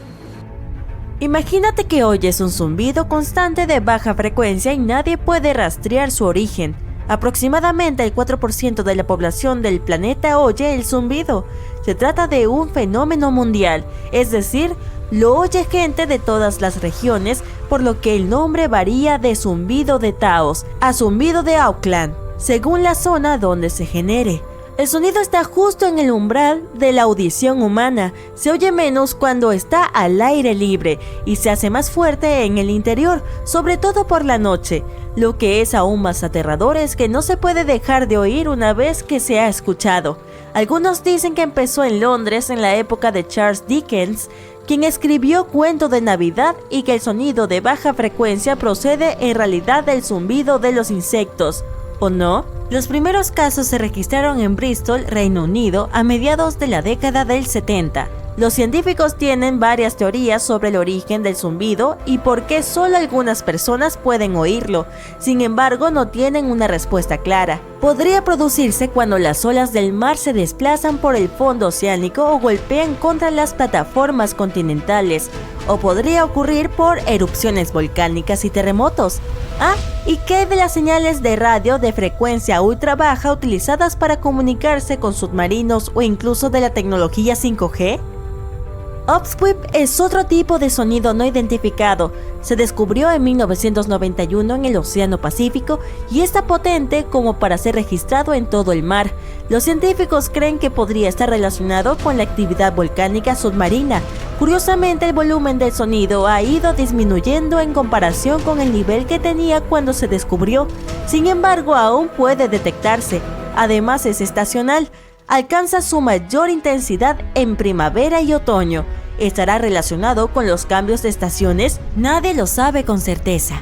Imagínate que oyes un zumbido constante de baja frecuencia y nadie puede rastrear su origen. Aproximadamente el 4% de la población del planeta oye el zumbido. Se trata de un fenómeno mundial, es decir, lo oye gente de todas las regiones, por lo que el nombre varía de zumbido de Taos a zumbido de Auckland, según la zona donde se genere. El sonido está justo en el umbral de la audición humana, se oye menos cuando está al aire libre y se hace más fuerte en el interior, sobre todo por la noche. Lo que es aún más aterrador es que no se puede dejar de oír una vez que se ha escuchado. Algunos dicen que empezó en Londres en la época de Charles Dickens, quien escribió Cuento de Navidad, y que el sonido de baja frecuencia procede en realidad del zumbido de los insectos, ¿o no? Los primeros casos se registraron en Bristol, Reino Unido, a mediados de la década del 70. Los científicos tienen varias teorías sobre el origen del zumbido y por qué solo algunas personas pueden oírlo. Sin embargo, no tienen una respuesta clara. Podría producirse cuando las olas del mar se desplazan por el fondo oceánico o golpean contra las plataformas continentales, o podría ocurrir por erupciones volcánicas y terremotos. ¿Y qué de las señales de radio de frecuencia ultra baja utilizadas para comunicarse con submarinos o incluso de la tecnología 5G? Upsweep es otro tipo de sonido no identificado. Se descubrió en 1991 en el Océano Pacífico y está potente como para ser registrado en todo el mar. Los científicos creen que podría estar relacionado con la actividad volcánica submarina. Curiosamente, el volumen del sonido ha ido disminuyendo en comparación con el nivel que tenía cuando se descubrió. Sin embargo, aún puede detectarse. Además, es estacional. Alcanza su mayor intensidad en primavera y otoño. ¿Estará relacionado con los cambios de estaciones? Nadie lo sabe con certeza.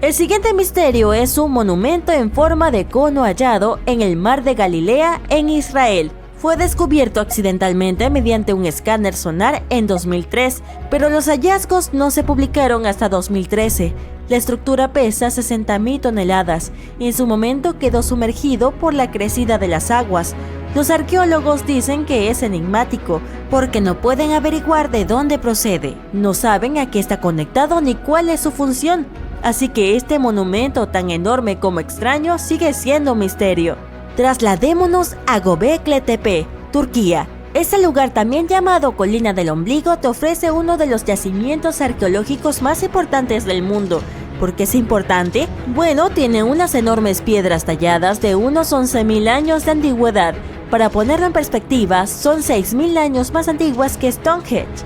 El siguiente misterio es un monumento en forma de cono hallado en el mar de Galilea, en Israel. Fue descubierto accidentalmente mediante un escáner sonar en 2003, pero los hallazgos no se publicaron hasta 2013. La estructura pesa 60.000 toneladas y en su momento quedó sumergido por la crecida de las aguas. Los arqueólogos dicen que es enigmático porque no pueden averiguar de dónde procede, no saben a qué está conectado ni cuál es su función. Así que este monumento tan enorme como extraño sigue siendo un misterio. Trasladémonos a Göbekli Tepe, Turquía. Este lugar, también llamado Colina del Ombligo, te ofrece uno de los yacimientos arqueológicos más importantes del mundo. ¿Por qué es importante? Bueno, tiene unas enormes piedras talladas de unos 11.000 años de antigüedad. Para ponerlo en perspectiva, son 6.000 años más antiguas que Stonehenge.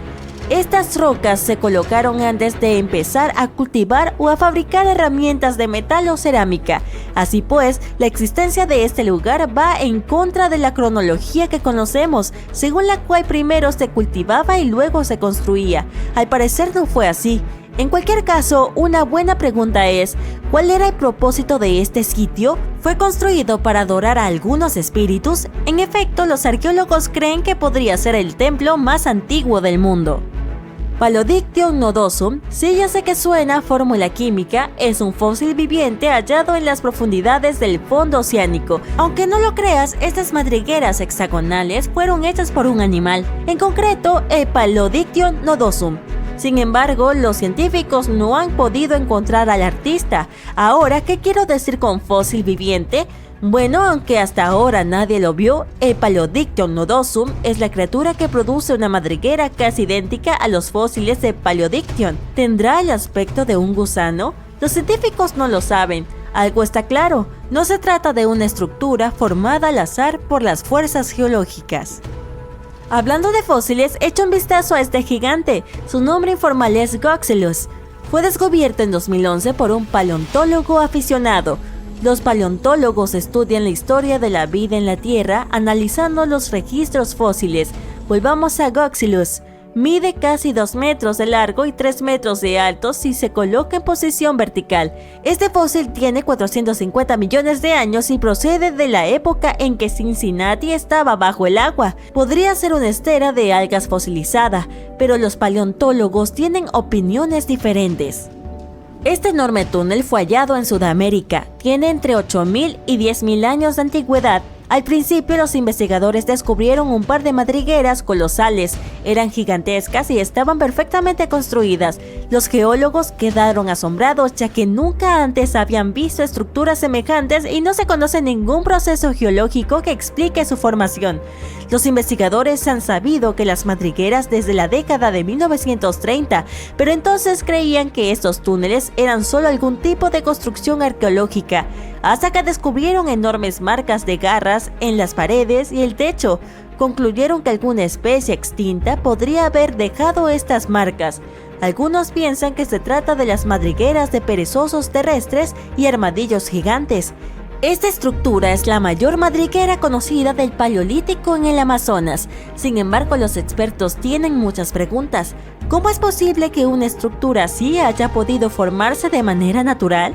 Estas rocas se colocaron antes de empezar a cultivar o a fabricar herramientas de metal o cerámica. Así pues, la existencia de este lugar va en contra de la cronología que conocemos, según la cual primero se cultivaba y luego se construía. Al parecer no fue así. En cualquier caso, una buena pregunta es, ¿cuál era el propósito de este sitio? ¿Fue construido para adorar a algunos espíritus? En efecto, los arqueólogos creen que podría ser el templo más antiguo del mundo. Palodiction nodosum, sí ya sé que suena a fórmula química, es un fósil viviente hallado en las profundidades del fondo oceánico. Aunque no lo creas, estas madrigueras hexagonales fueron hechas por un animal, en concreto el Palodiction nodosum. Sin embargo, los científicos no han podido encontrar al artista. Ahora, ¿qué quiero decir con fósil viviente? Bueno, aunque hasta ahora nadie lo vio, el Palodiction nodosum es la criatura que produce una madriguera casi idéntica a los fósiles de Palodiction. ¿Tendrá el aspecto de un gusano? Los científicos no lo saben. Algo está claro, no se trata de una estructura formada al azar por las fuerzas geológicas. Hablando de fósiles, echa un vistazo a este gigante. Su nombre informal es Goxelus. Fue descubierto en 2011 por un paleontólogo aficionado. Los paleontólogos estudian la historia de la vida en la Tierra analizando los registros fósiles. Volvamos a Goxelus. Mide casi 2 metros de largo y 3 metros de alto si se coloca en posición vertical. Este fósil tiene 450 millones de años y procede de la época en que Cincinnati estaba bajo el agua. Podría ser una estera de algas fosilizada, pero los paleontólogos tienen opiniones diferentes. Este enorme túnel fue hallado en Sudamérica. Tiene entre 8.000 y 10.000 años de antigüedad. Al principio, los investigadores descubrieron un par de madrigueras colosales. Eran gigantescas y estaban perfectamente construidas. Los geólogos quedaron asombrados ya que nunca antes habían visto estructuras semejantes y no se conoce ningún proceso geológico que explique su formación. Los investigadores han sabido que las madrigueras desde la década de 1930, pero entonces creían que estos túneles eran solo algún tipo de construcción arqueológica, hasta que descubrieron enormes marcas de garras en las paredes y el techo. Concluyeron que alguna especie extinta podría haber dejado estas marcas. Algunos piensan que se trata de las madrigueras de perezosos terrestres y armadillos gigantes. Esta estructura es la mayor madriguera conocida del Paleolítico en el Amazonas. Sin embargo, los expertos tienen muchas preguntas. ¿Cómo es posible que una estructura así haya podido formarse de manera natural?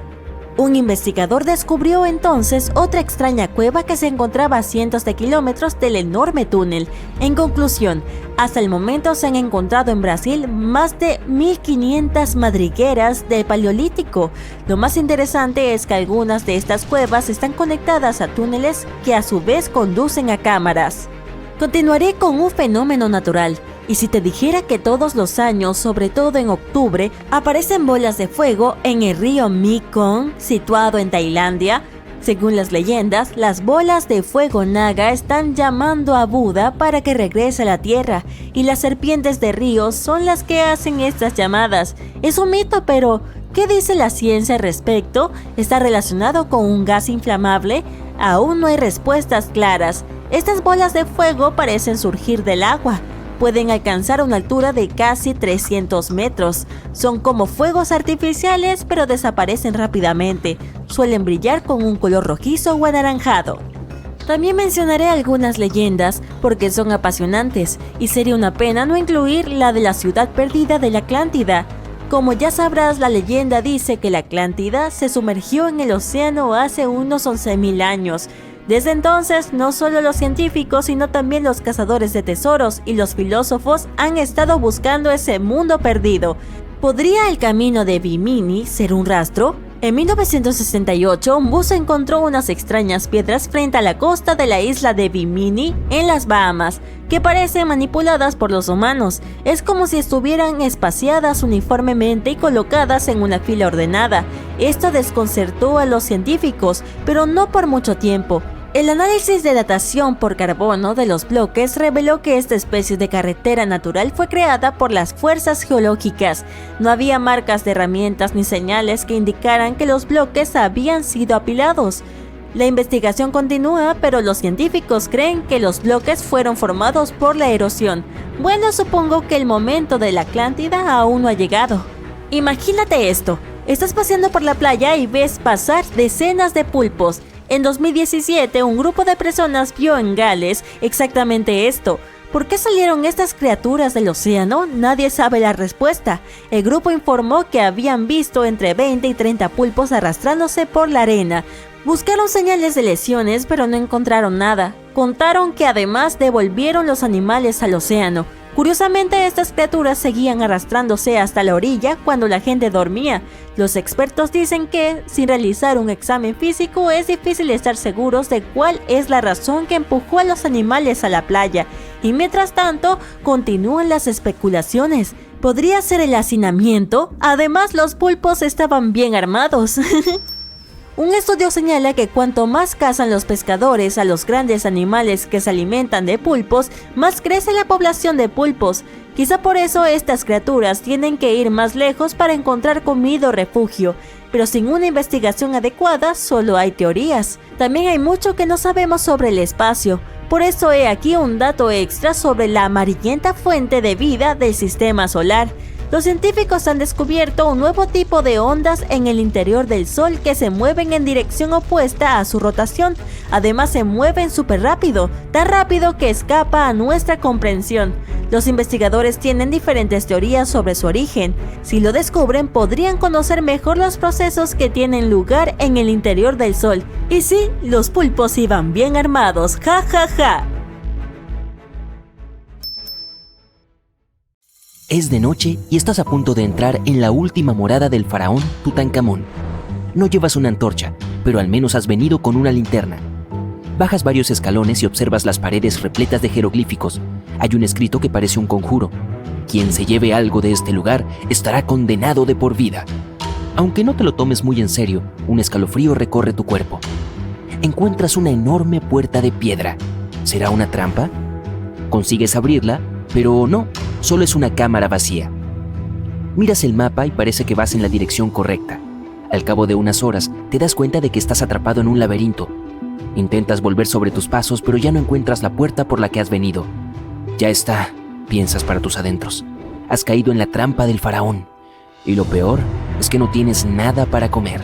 Un investigador descubrió entonces otra extraña cueva que se encontraba a cientos de kilómetros del enorme túnel. En conclusión, hasta el momento se han encontrado en Brasil más de 1.500 madrigueras del Paleolítico. Lo más interesante es que algunas de estas cuevas están conectadas a túneles que a su vez conducen a cámaras. Continuaré con un fenómeno natural. Y si te dijera que todos los años, sobre todo en octubre, aparecen bolas de fuego en el río Mekong, situado en Tailandia. Según las leyendas, las bolas de fuego naga están llamando a Buda para que regrese a la tierra, y las serpientes de río son las que hacen estas llamadas. Es un mito, pero ¿qué dice la ciencia al respecto? ¿Está relacionado con un gas inflamable? Aún no hay respuestas claras. Estas bolas de fuego parecen surgir del agua. Pueden alcanzar una altura de casi 300 metros. Son como fuegos artificiales, pero desaparecen rápidamente. Suelen brillar con un color rojizo o anaranjado. También mencionaré algunas leyendas porque son apasionantes, y sería una pena no incluir la de la ciudad perdida de la Atlántida. Como ya sabrás, la leyenda dice que la Atlántida se sumergió en el océano hace unos 11.000 años. Desde entonces, no solo los científicos, sino también los cazadores de tesoros y los filósofos han estado buscando ese mundo perdido. ¿Podría el camino de Bimini ser un rastro? En 1968, un buzo encontró unas extrañas piedras frente a la costa de la isla de Bimini, en las Bahamas, que parecen manipuladas por los humanos. Es como si estuvieran espaciadas uniformemente y colocadas en una fila ordenada. Esto desconcertó a los científicos, pero no por mucho tiempo. El análisis de datación por carbono de los bloques reveló que esta especie de carretera natural fue creada por las fuerzas geológicas. No había marcas de herramientas ni señales que indicaran que los bloques habían sido apilados. La investigación continúa, pero los científicos creen que los bloques fueron formados por la erosión. Bueno, supongo que el momento de la Atlántida aún no ha llegado. Imagínate esto, estás paseando por la playa y ves pasar decenas de pulpos. En 2017, un grupo de personas vio en Gales exactamente esto. ¿Por qué salieron estas criaturas del océano? Nadie sabe la respuesta. El grupo informó que habían visto entre 20 y 30 pulpos arrastrándose por la arena. Buscaron señales de lesiones, pero no encontraron nada. Contaron que además devolvieron los animales al océano. Curiosamente, estas criaturas seguían arrastrándose hasta la orilla cuando la gente dormía. Los expertos dicen que, sin realizar un examen físico, es difícil estar seguros de cuál es la razón que empujó a los animales a la playa. Y mientras tanto, continúan las especulaciones. ¿Podría ser el hacinamiento? Además, los pulpos estaban bien armados. Un estudio señala que cuanto más cazan los pescadores a los grandes animales que se alimentan de pulpos, más crece la población de pulpos. Quizá por eso estas criaturas tienen que ir más lejos para encontrar comida o refugio, pero sin una investigación adecuada solo hay teorías. También hay mucho que no sabemos sobre el espacio. Por eso he aquí un dato extra sobre la amarillenta fuente de vida del sistema solar. Los científicos han descubierto un nuevo tipo de ondas en el interior del Sol que se mueven en dirección opuesta a su rotación. Además se mueven súper rápido, tan rápido que escapa a nuestra comprensión. Los investigadores tienen diferentes teorías sobre su origen. Si lo descubren, podrían conocer mejor los procesos que tienen lugar en el interior del Sol. Y sí, los pulpos iban bien armados, ja ja ja. Es de noche y estás a punto de entrar en la última morada del faraón Tutankamón. No llevas una antorcha, pero al menos has venido con una linterna. Bajas varios escalones y observas las paredes repletas de jeroglíficos. Hay un escrito que parece un conjuro. Quien se lleve algo de este lugar estará condenado de por vida. Aunque no te lo tomes muy en serio, un escalofrío recorre tu cuerpo. Encuentras una enorme puerta de piedra. ¿Será una trampa? Consigues abrirla, pero no. Solo es una cámara vacía. Miras el mapa y parece que vas en la dirección correcta. Al cabo de unas horas, te das cuenta de que estás atrapado en un laberinto. Intentas volver sobre tus pasos, pero ya no encuentras la puerta por la que has venido. Ya está, piensas para tus adentros. Has caído en la trampa del faraón. Y lo peor es que no tienes nada para comer.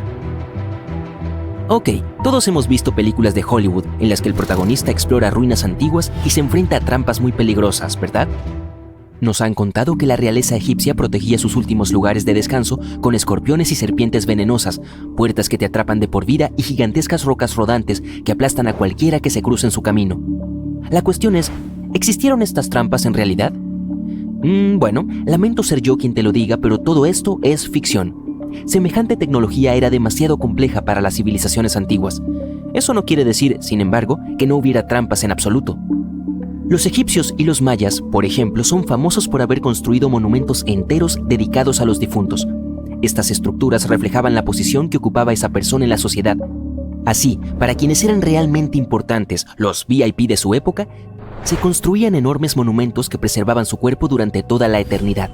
Ok, todos hemos visto películas de Hollywood en las que el protagonista explora ruinas antiguas y se enfrenta a trampas muy peligrosas, ¿verdad? Nos han contado que la realeza egipcia protegía sus últimos lugares de descanso con escorpiones y serpientes venenosas, puertas que te atrapan de por vida y gigantescas rocas rodantes que aplastan a cualquiera que se cruce en su camino. La cuestión es, ¿existieron estas trampas en realidad? Bueno, lamento ser yo quien te lo diga, pero todo esto es ficción. Semejante tecnología era demasiado compleja para las civilizaciones antiguas. Eso no quiere decir, sin embargo, que no hubiera trampas en absoluto. Los egipcios y los mayas, por ejemplo, son famosos por haber construido monumentos enteros dedicados a los difuntos. Estas estructuras reflejaban la posición que ocupaba esa persona en la sociedad. Así, para quienes eran realmente importantes, los VIP de su época, se construían enormes monumentos que preservaban su cuerpo durante toda la eternidad.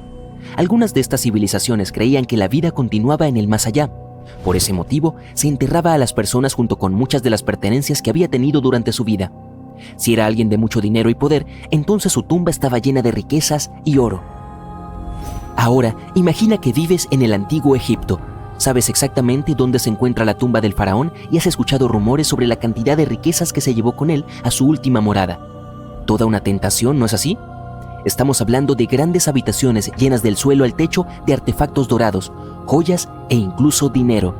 Algunas de estas civilizaciones creían que la vida continuaba en el más allá. Por ese motivo, se enterraba a las personas junto con muchas de las pertenencias que había tenido durante su vida. Si era alguien de mucho dinero y poder, entonces su tumba estaba llena de riquezas y oro. Ahora, imagina que vives en el antiguo Egipto. Sabes exactamente dónde se encuentra la tumba del faraón y has escuchado rumores sobre la cantidad de riquezas que se llevó con él a su última morada. Toda una tentación, ¿no es así? Estamos hablando de grandes habitaciones llenas del suelo al techo de artefactos dorados, joyas e incluso dinero.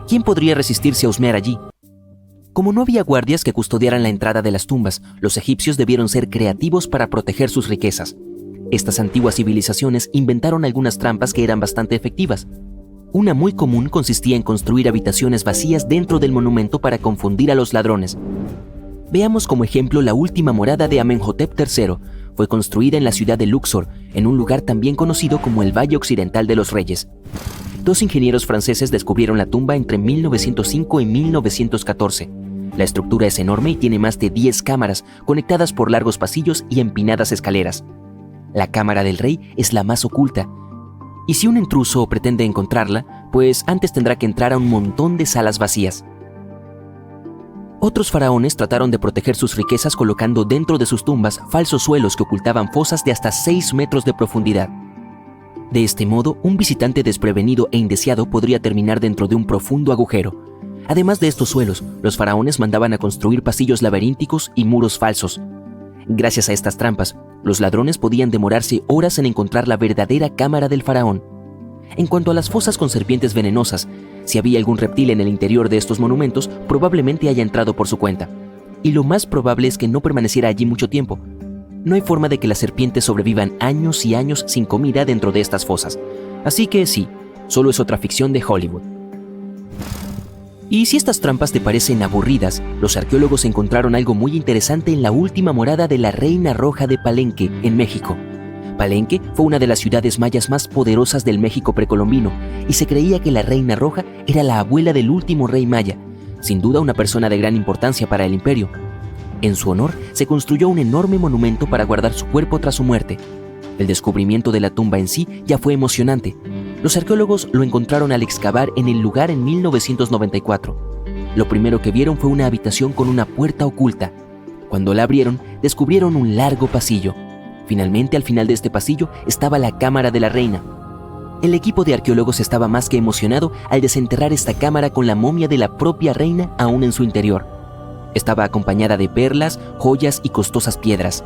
¿Quién podría resistirse a husmear allí? Como no había guardias que custodiaran la entrada de las tumbas, los egipcios debieron ser creativos para proteger sus riquezas. Estas antiguas civilizaciones inventaron algunas trampas que eran bastante efectivas. Una muy común consistía en construir habitaciones vacías dentro del monumento para confundir a los ladrones. Veamos como ejemplo la última morada de Amenhotep III. Fue construida en la ciudad de Luxor, en un lugar también conocido como el Valle Occidental de los Reyes. Dos ingenieros franceses descubrieron la tumba entre 1905 y 1914. La estructura es enorme y tiene más de 10 cámaras, conectadas por largos pasillos y empinadas escaleras. La cámara del rey es la más oculta. Y si un intruso pretende encontrarla, pues antes tendrá que entrar a un montón de salas vacías. Otros faraones trataron de proteger sus riquezas colocando dentro de sus tumbas falsos suelos que ocultaban fosas de hasta 6 metros de profundidad. De este modo, un visitante desprevenido e indeseado podría terminar dentro de un profundo agujero. Además de estos suelos, los faraones mandaban a construir pasillos laberínticos y muros falsos. Gracias a estas trampas, los ladrones podían demorarse horas en encontrar la verdadera cámara del faraón. En cuanto a las fosas con serpientes venenosas, si había algún reptil en el interior de estos monumentos, probablemente haya entrado por su cuenta. Y lo más probable es que no permaneciera allí mucho tiempo. No hay forma de que las serpientes sobrevivan años y años sin comida dentro de estas fosas. Así que sí, solo es otra ficción de Hollywood. Y si estas trampas te parecen aburridas, los arqueólogos encontraron algo muy interesante en la última morada de la Reina Roja de Palenque, en México. Palenque fue una de las ciudades mayas más poderosas del México precolombino, y se creía que la Reina Roja era la abuela del último rey maya, sin duda una persona de gran importancia para el imperio. En su honor, se construyó un enorme monumento para guardar su cuerpo tras su muerte. El descubrimiento de la tumba en sí ya fue emocionante. Los arqueólogos lo encontraron al excavar en el lugar en 1994. Lo primero que vieron fue una habitación con una puerta oculta. Cuando la abrieron, descubrieron un largo pasillo. Finalmente, al final de este pasillo estaba la cámara de la reina. El equipo de arqueólogos estaba más que emocionado al desenterrar esta cámara con la momia de la propia reina aún en su interior. Estaba acompañada de perlas, joyas y costosas piedras.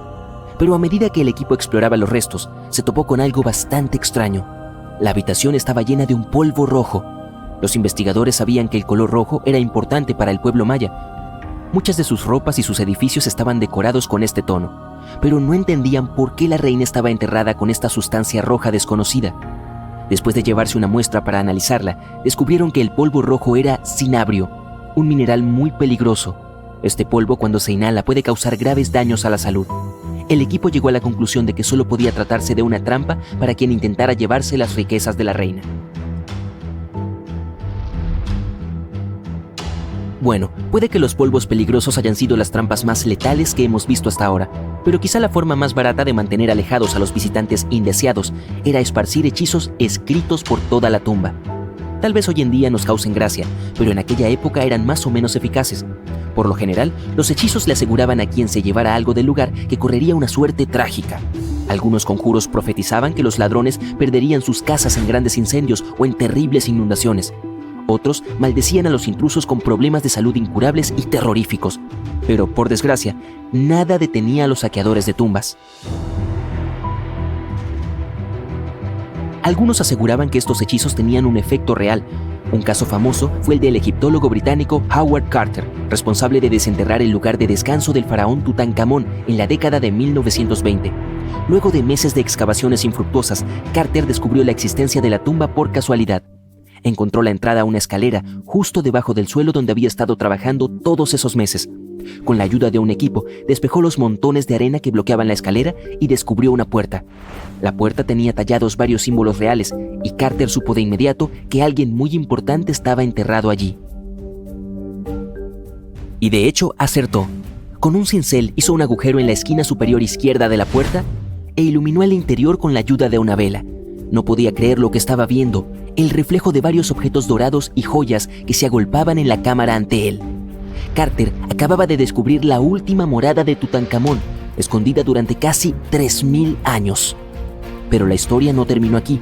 Pero a medida que el equipo exploraba los restos, se topó con algo bastante extraño. La habitación estaba llena de un polvo rojo. Los investigadores sabían que el color rojo era importante para el pueblo maya. Muchas de sus ropas y sus edificios estaban decorados con este tono, pero no entendían por qué la reina estaba enterrada con esta sustancia roja desconocida. Después de llevarse una muestra para analizarla, descubrieron que el polvo rojo era cinabrio, un mineral muy peligroso. Este polvo, cuando se inhala, puede causar graves daños a la salud. El equipo llegó a la conclusión de que solo podía tratarse de una trampa para quien intentara llevarse las riquezas de la reina. Bueno, puede que los polvos peligrosos hayan sido las trampas más letales que hemos visto hasta ahora, pero quizá la forma más barata de mantener alejados a los visitantes indeseados era esparcir hechizos escritos por toda la tumba. Tal vez hoy en día nos causen gracia, pero en aquella época eran más o menos eficaces. Por lo general, los hechizos le aseguraban a quien se llevara algo del lugar que correría una suerte trágica. Algunos conjuros profetizaban que los ladrones perderían sus casas en grandes incendios o en terribles inundaciones. Otros maldecían a los intrusos con problemas de salud incurables y terroríficos. Pero, por desgracia, nada detenía a los saqueadores de tumbas. Algunos aseguraban que estos hechizos tenían un efecto real. Un caso famoso fue el del egiptólogo británico Howard Carter, responsable de desenterrar el lugar de descanso del faraón Tutankamón en la década de 1920. Luego de meses de excavaciones infructuosas, Carter descubrió la existencia de la tumba por casualidad. Encontró la entrada a una escalera justo debajo del suelo donde había estado trabajando todos esos meses. Con la ayuda de un equipo, despejó los montones de arena que bloqueaban la escalera y descubrió una puerta. La puerta tenía tallados varios símbolos reales y Carter supo de inmediato que alguien muy importante estaba enterrado allí. Y de hecho, acertó. Con un cincel hizo un agujero en la esquina superior izquierda de la puerta e iluminó el interior con la ayuda de una vela. No podía creer lo que estaba viendo, el reflejo de varios objetos dorados y joyas que se agolpaban en la cámara ante él. Carter acababa de descubrir la última morada de Tutankamón, escondida durante casi 3000 años. Pero la historia no terminó aquí.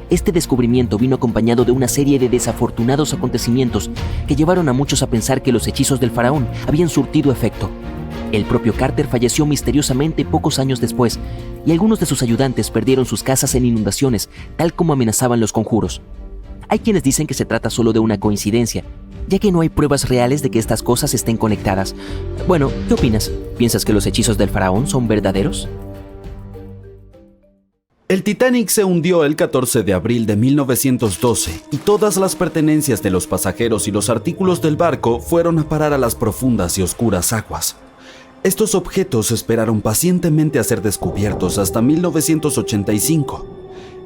Este descubrimiento vino acompañado de una serie de desafortunados acontecimientos que llevaron a muchos a pensar que los hechizos del faraón habían surtido efecto. El propio Carter falleció misteriosamente pocos años después, y algunos de sus ayudantes perdieron sus casas en inundaciones, tal como amenazaban los conjuros. Hay quienes dicen que se trata solo de una coincidencia, ya que no hay pruebas reales de que estas cosas estén conectadas. Bueno, ¿qué opinas? ¿Piensas que los hechizos del faraón son verdaderos? El Titanic se hundió el 14 de abril de 1912 y todas las pertenencias de los pasajeros y los artículos del barco fueron a parar a las profundas y oscuras aguas. Estos objetos esperaron pacientemente a ser descubiertos hasta 1985.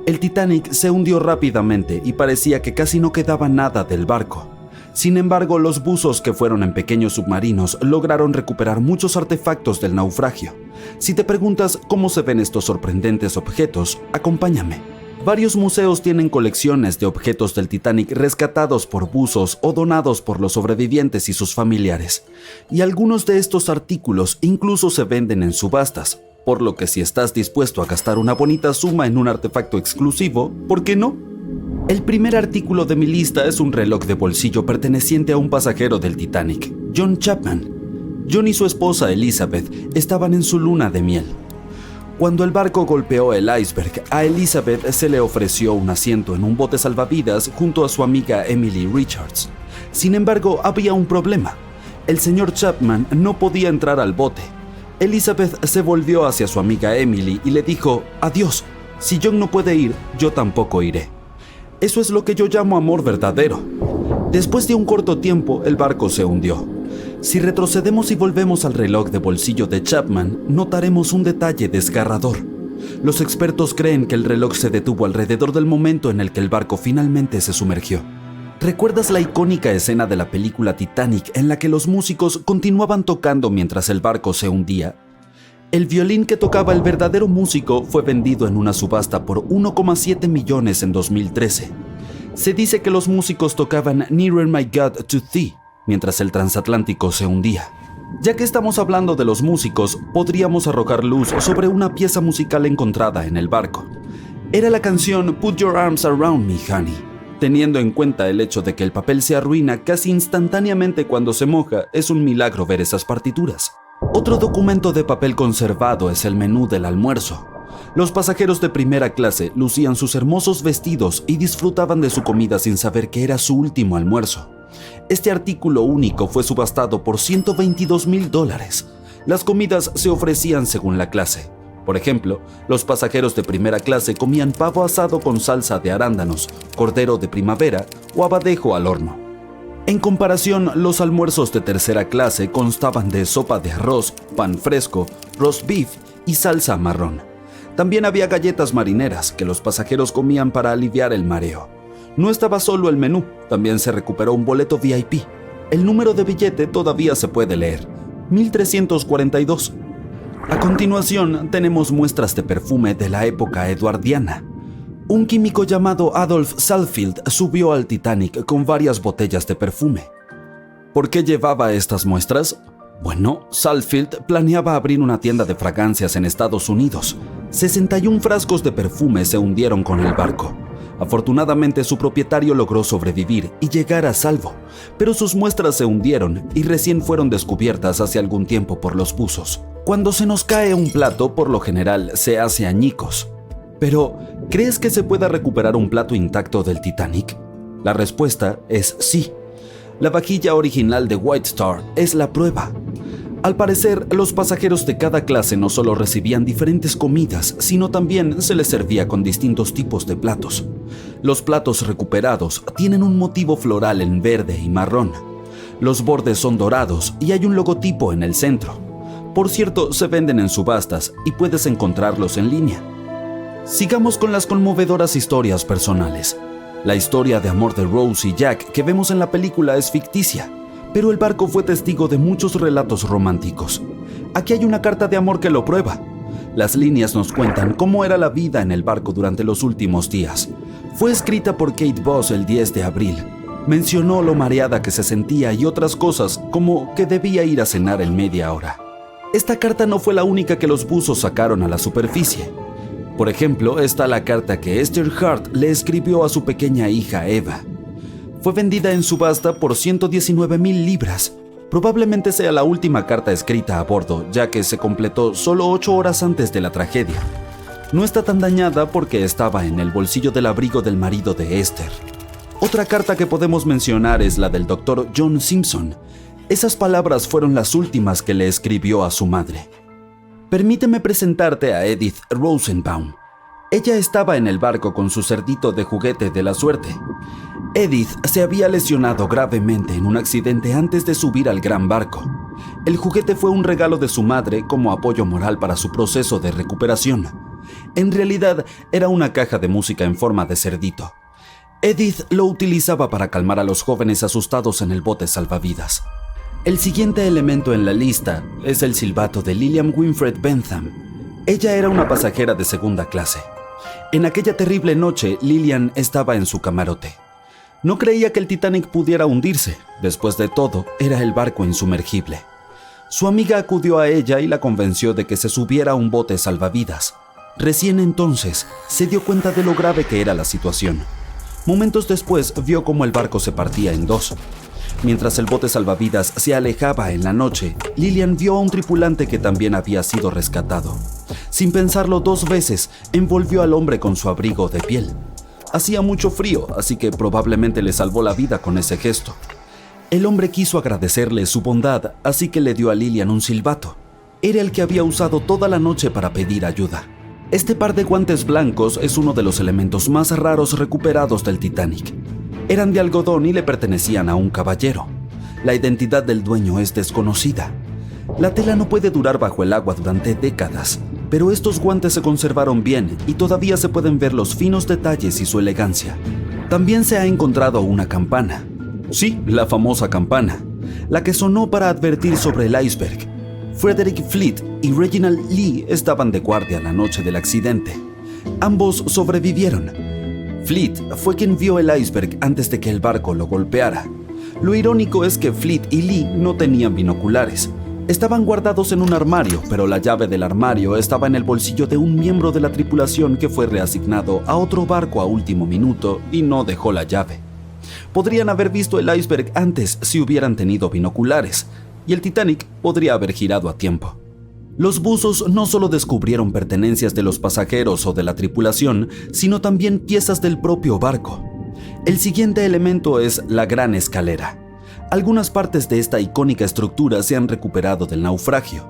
El Titanic se hundió rápidamente y parecía que casi no quedaba nada del barco. Sin embargo, los buzos que fueron en pequeños submarinos lograron recuperar muchos artefactos del naufragio. Si te preguntas cómo se ven estos sorprendentes objetos, acompáñame. Varios museos tienen colecciones de objetos del Titanic rescatados por buzos o donados por los sobrevivientes y sus familiares, y algunos de estos artículos incluso se venden en subastas, por lo que si estás dispuesto a gastar una bonita suma en un artefacto exclusivo, ¿por qué no? El primer artículo de mi lista es un reloj de bolsillo perteneciente a un pasajero del Titanic, John Chapman. John y su esposa Elizabeth estaban en su luna de miel. Cuando el barco golpeó el iceberg, a Elizabeth se le ofreció un asiento en un bote salvavidas junto a su amiga Emily Richards. Sin embargo, había un problema. El señor Chapman no podía entrar al bote. Elizabeth se volvió hacia su amiga Emily y le dijo: «Adiós, si John no puede ir, yo tampoco iré». Eso es lo que yo llamo amor verdadero. Después de un corto tiempo, el barco se hundió. Si retrocedemos y volvemos al reloj de bolsillo de Chapman, notaremos un detalle desgarrador. Los expertos creen que el reloj se detuvo alrededor del momento en el que el barco finalmente se sumergió. ¿Recuerdas la icónica escena de la película Titanic en la que los músicos continuaban tocando mientras el barco se hundía? El violín que tocaba el verdadero músico fue vendido en una subasta por 1,7 millones en 2013. Se dice que los músicos tocaban Nearer My God to Thee mientras el transatlántico se hundía. Ya que estamos hablando de los músicos, podríamos arrojar luz sobre una pieza musical encontrada en el barco. Era la canción Put Your Arms Around Me, Honey. Teniendo en cuenta el hecho de que el papel se arruina casi instantáneamente cuando se moja, es un milagro ver esas partituras. Otro documento de papel conservado es el menú del almuerzo. Los pasajeros de primera clase lucían sus hermosos vestidos y disfrutaban de su comida sin saber que era su último almuerzo. Este artículo único fue subastado por $122,000. Las comidas se ofrecían según la clase. Por ejemplo, los pasajeros de primera clase comían pavo asado con salsa de arándanos, cordero de primavera o abadejo al horno. En comparación, los almuerzos de tercera clase constaban de sopa de arroz, pan fresco, roast beef y salsa marrón. También había galletas marineras que los pasajeros comían para aliviar el mareo. No estaba solo el menú, también se recuperó un boleto VIP. El número de billete todavía se puede leer, 1342. A continuación, tenemos muestras de perfume de la época eduardiana. Un químico llamado Adolf Salfield subió al Titanic con varias botellas de perfume. ¿Por qué llevaba estas muestras? Bueno, Salfield planeaba abrir una tienda de fragancias en Estados Unidos. 61 frascos de perfume se hundieron con el barco. Afortunadamente, su propietario logró sobrevivir y llegar a salvo, pero sus muestras se hundieron y recién fueron descubiertas hace algún tiempo por los buzos. Cuando se nos cae un plato, por lo general se hace añicos. Pero, ¿crees que se pueda recuperar un plato intacto del Titanic? La respuesta es sí. La vajilla original de White Star es la prueba. Al parecer, los pasajeros de cada clase no solo recibían diferentes comidas, sino también se les servía con distintos tipos de platos. Los platos recuperados tienen un motivo floral en verde y marrón. Los bordes son dorados y hay un logotipo en el centro. Por cierto, se venden en subastas y puedes encontrarlos en línea. Sigamos con las conmovedoras historias personales. La historia de amor de Rose y Jack que vemos en la película es ficticia, pero el barco fue testigo de muchos relatos románticos. Aquí hay una carta de amor que lo prueba. Las líneas nos cuentan cómo era la vida en el barco durante los últimos días. Fue escrita por Kate Boss el 10 de abril. Mencionó lo mareada que se sentía y otras cosas, como que debía ir a cenar en media hora. Esta carta no fue la única que los buzos sacaron a la superficie. Por ejemplo, está la carta que Esther Hart le escribió a su pequeña hija Eva. Fue vendida en subasta por 119,000 libras. Probablemente sea la última carta escrita a bordo, ya que se completó solo 8 horas antes de la tragedia. No está tan dañada porque estaba en el bolsillo del abrigo del marido de Esther. Otra carta que podemos mencionar es la del Dr. John Simpson. Esas palabras fueron las últimas que le escribió a su madre. Permíteme presentarte a Edith Rosenbaum. Ella estaba en el barco con su cerdito de juguete de la suerte. Edith se había lesionado gravemente en un accidente antes de subir al gran barco. El juguete fue un regalo de su madre como apoyo moral para su proceso de recuperación. En realidad, era una caja de música en forma de cerdito. Edith lo utilizaba para calmar a los jóvenes asustados en el bote salvavidas. El siguiente elemento en la lista es el silbato de Lillian Winfred Bentham. Ella era una pasajera de segunda clase. En aquella terrible noche, Lillian estaba en su camarote. No creía que el Titanic pudiera hundirse. Después de todo, era el barco insumergible. Su amiga acudió a ella y la convenció de que se subiera a un bote salvavidas. Recién entonces se dio cuenta de lo grave que era la situación. Momentos después vio cómo el barco se partía en dos. Mientras el bote salvavidas se alejaba en la noche, Lillian vio a un tripulante que también había sido rescatado. Sin pensarlo dos veces, envolvió al hombre con su abrigo de piel. Hacía mucho frío, así que probablemente le salvó la vida con ese gesto. El hombre quiso agradecerle su bondad, así que le dio a Lillian un silbato. Era el que había usado toda la noche para pedir ayuda. Este par de guantes blancos es uno de los elementos más raros recuperados del Titanic. Eran de algodón y le pertenecían a un caballero. La identidad del dueño es desconocida. La tela no puede durar bajo el agua durante décadas, pero estos guantes se conservaron bien y todavía se pueden ver los finos detalles y su elegancia. También se ha encontrado una campana. Sí, la famosa campana, la que sonó para advertir sobre el iceberg. Frederick Fleet y Reginald Lee estaban de guardia la noche del accidente. Ambos sobrevivieron. Fleet fue quien vio el iceberg antes de que el barco lo golpeara. Lo irónico es que Fleet y Lee no tenían binoculares. Estaban guardados en un armario, pero la llave del armario estaba en el bolsillo de un miembro de la tripulación que fue reasignado a otro barco a último minuto y no dejó la llave. Podrían haber visto el iceberg antes si hubieran tenido binoculares, y el Titanic podría haber girado a tiempo. Los buzos no solo descubrieron pertenencias de los pasajeros o de la tripulación, sino también piezas del propio barco. El siguiente elemento es la Gran Escalera. Algunas partes de esta icónica estructura se han recuperado del naufragio.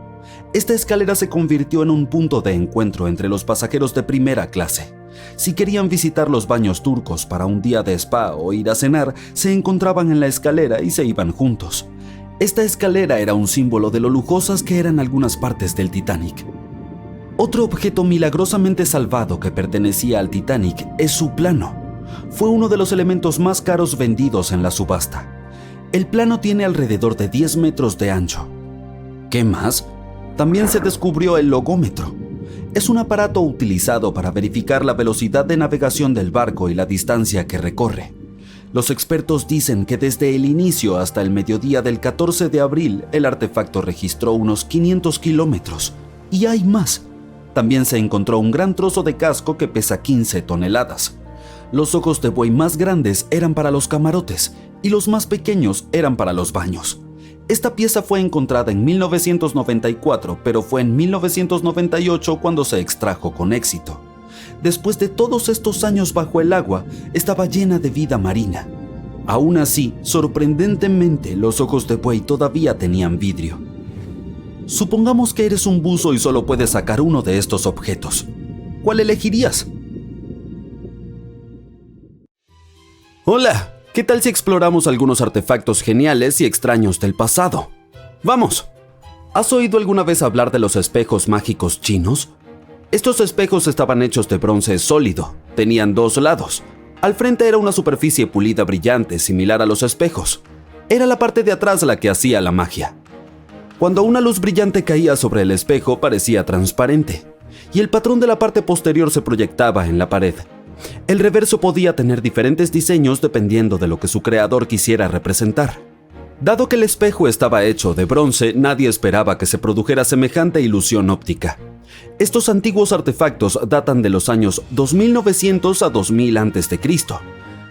Esta escalera se convirtió en un punto de encuentro entre los pasajeros de primera clase. Si querían visitar los baños turcos para un día de spa o ir a cenar, se encontraban en la escalera y se iban juntos. Esta escalera era un símbolo de lo lujosas que eran algunas partes del Titanic. Otro objeto milagrosamente salvado que pertenecía al Titanic es su plano. Fue uno de los elementos más caros vendidos en la subasta. El plano tiene alrededor de 10 metros de ancho. ¿Qué más? También se descubrió el logómetro. Es un aparato utilizado para verificar la velocidad de navegación del barco y la distancia que recorre. Los expertos dicen que desde el inicio hasta el mediodía del 14 de abril, el artefacto registró unos 500 kilómetros. Y hay más. También se encontró un gran trozo de casco que pesa 15 toneladas. Los ojos de buey más grandes eran para los camarotes y los más pequeños eran para los baños. Esta pieza fue encontrada en 1994, pero fue en 1998 cuando se extrajo con éxito. Después de todos estos años bajo el agua, estaba llena de vida marina. Aún así, sorprendentemente, los ojos de buey todavía tenían vidrio. Supongamos que eres un buzo y solo puedes sacar uno de estos objetos. ¿Cuál elegirías? Hola, ¿qué tal si exploramos algunos artefactos geniales y extraños del pasado? ¡Vamos! ¿Has oído alguna vez hablar de los espejos mágicos chinos? Estos espejos estaban hechos de bronce sólido, tenían dos lados. Al frente era una superficie pulida brillante, similar a los espejos. Era la parte de atrás la que hacía la magia. Cuando una luz brillante caía sobre el espejo, parecía transparente, y el patrón de la parte posterior se proyectaba en la pared. El reverso podía tener diferentes diseños dependiendo de lo que su creador quisiera representar. Dado que el espejo estaba hecho de bronce, nadie esperaba que se produjera semejante ilusión óptica. Estos antiguos artefactos datan de los años 2900 a 2000 a.C.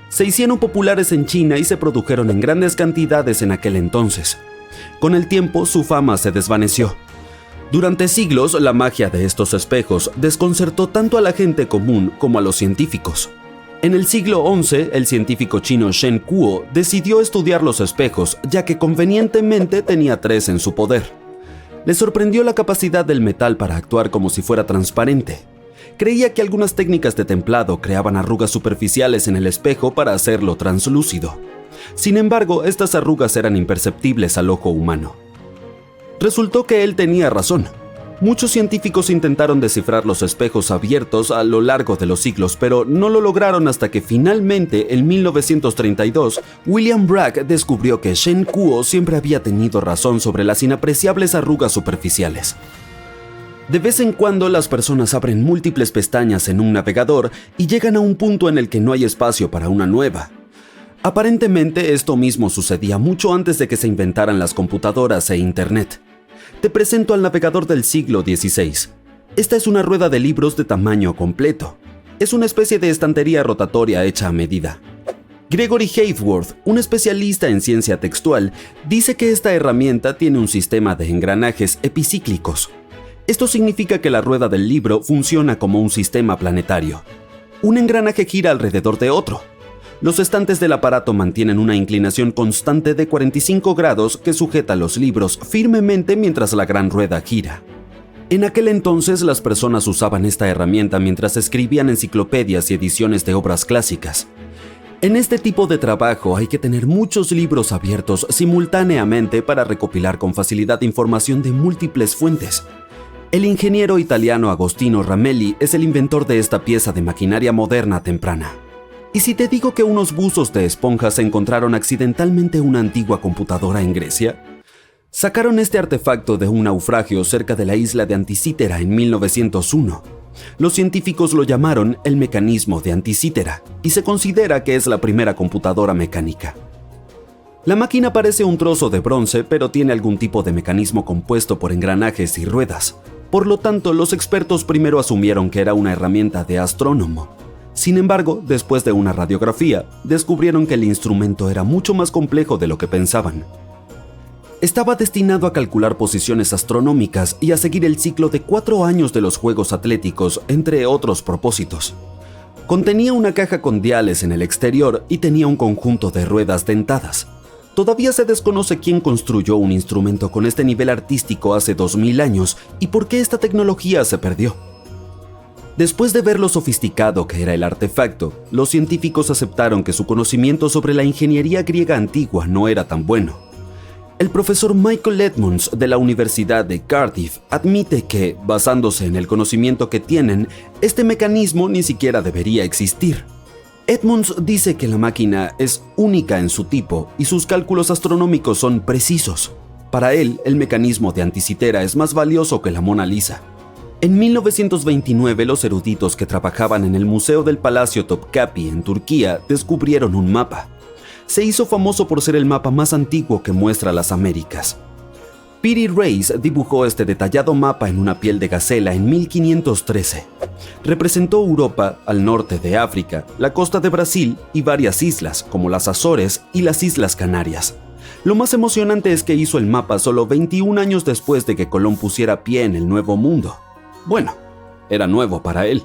Se hicieron populares en China y se produjeron en grandes cantidades en aquel entonces. Con el tiempo, su fama se desvaneció. Durante siglos, la magia de estos espejos desconcertó tanto a la gente común como a los científicos. En el siglo XI, el científico chino Shen Kuo decidió estudiar los espejos, ya que convenientemente tenía 3 en su poder. Le sorprendió la capacidad del metal para actuar como si fuera transparente. Creía que algunas técnicas de templado creaban arrugas superficiales en el espejo para hacerlo translúcido. Sin embargo, estas arrugas eran imperceptibles al ojo humano. Resultó que él tenía razón. Muchos científicos intentaron descifrar los espejos abiertos a lo largo de los siglos, pero no lo lograron hasta que finalmente, en 1932, William Bragg descubrió que Shen Kuo siempre había tenido razón sobre las inapreciables arrugas superficiales. De vez en cuando las personas abren múltiples pestañas en un navegador y llegan a un punto en el que no hay espacio para una nueva. Aparentemente esto mismo sucedía mucho antes de que se inventaran las computadoras e Internet. Te presento al navegador del siglo XVI. Esta es una rueda de libros de tamaño completo. Es una especie de estantería rotatoria hecha a medida. Gregory Hayworth, un especialista en ciencia textual, dice que esta herramienta tiene un sistema de engranajes epicíclicos. Esto significa que la rueda del libro funciona como un sistema planetario. Un engranaje gira alrededor de otro. Los estantes del aparato mantienen una inclinación constante de 45 grados que sujeta los libros firmemente mientras la gran rueda gira. En aquel entonces las personas usaban esta herramienta mientras escribían enciclopedias y ediciones de obras clásicas. En este tipo de trabajo hay que tener muchos libros abiertos simultáneamente para recopilar con facilidad información de múltiples fuentes. El ingeniero italiano Agostino Ramelli es el inventor de esta pieza de maquinaria moderna temprana. ¿Y si te digo que unos buzos de esponjas encontraron accidentalmente una antigua computadora en Grecia? Sacaron este artefacto de un naufragio cerca de la isla de Anticítera en 1901. Los científicos lo llamaron el mecanismo de Anticítera y se considera que es la primera computadora mecánica. La máquina parece un trozo de bronce, pero tiene algún tipo de mecanismo compuesto por engranajes y ruedas. Por lo tanto, los expertos primero asumieron que era una herramienta de astrónomo. Sin embargo, después de una radiografía, descubrieron que el instrumento era mucho más complejo de lo que pensaban. Estaba destinado a calcular posiciones astronómicas y a seguir el ciclo de 4 años de los Juegos Atléticos, entre otros propósitos. Contenía una caja con diales en el exterior y tenía un conjunto de ruedas dentadas. Todavía se desconoce quién construyó un instrumento con este nivel artístico hace 2000 años y por qué esta tecnología se perdió. Después de ver lo sofisticado que era el artefacto, los científicos aceptaron que su conocimiento sobre la ingeniería griega antigua no era tan bueno. El profesor Michael Edmonds de la Universidad de Cardiff admite que, basándose en el conocimiento que tienen, este mecanismo ni siquiera debería existir. Edmonds dice que la máquina es única en su tipo y sus cálculos astronómicos son precisos. Para él, el mecanismo de Anticítera es más valioso que la Mona Lisa. En 1929, los eruditos que trabajaban en el Museo del Palacio Topkapi en Turquía descubrieron un mapa. Se hizo famoso por ser el mapa más antiguo que muestra las Américas. Piri Reis dibujó este detallado mapa en una piel de gacela en 1513. Representó Europa, al norte de África, la costa de Brasil y varias islas, como las Azores y las Islas Canarias. Lo más emocionante es que hizo el mapa solo 21 años después de que Colón pusiera pie en el Nuevo Mundo. Bueno, era nuevo para él.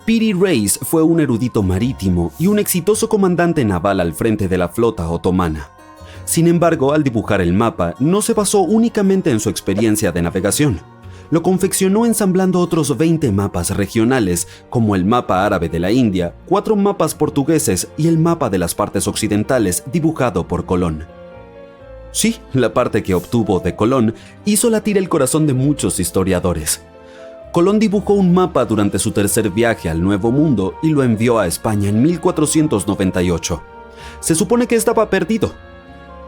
Piri Reis fue un erudito marítimo y un exitoso comandante naval al frente de la flota otomana. Sin embargo, al dibujar el mapa, no se basó únicamente en su experiencia de navegación. Lo confeccionó ensamblando otros 20 mapas regionales, como el mapa árabe de la India, 4 mapas portugueses y el mapa de las partes occidentales dibujado por Colón. Sí, la parte que obtuvo de Colón hizo latir el corazón de muchos historiadores. Colón dibujó un mapa durante su tercer viaje al Nuevo Mundo y lo envió a España en 1498. Se supone que estaba perdido.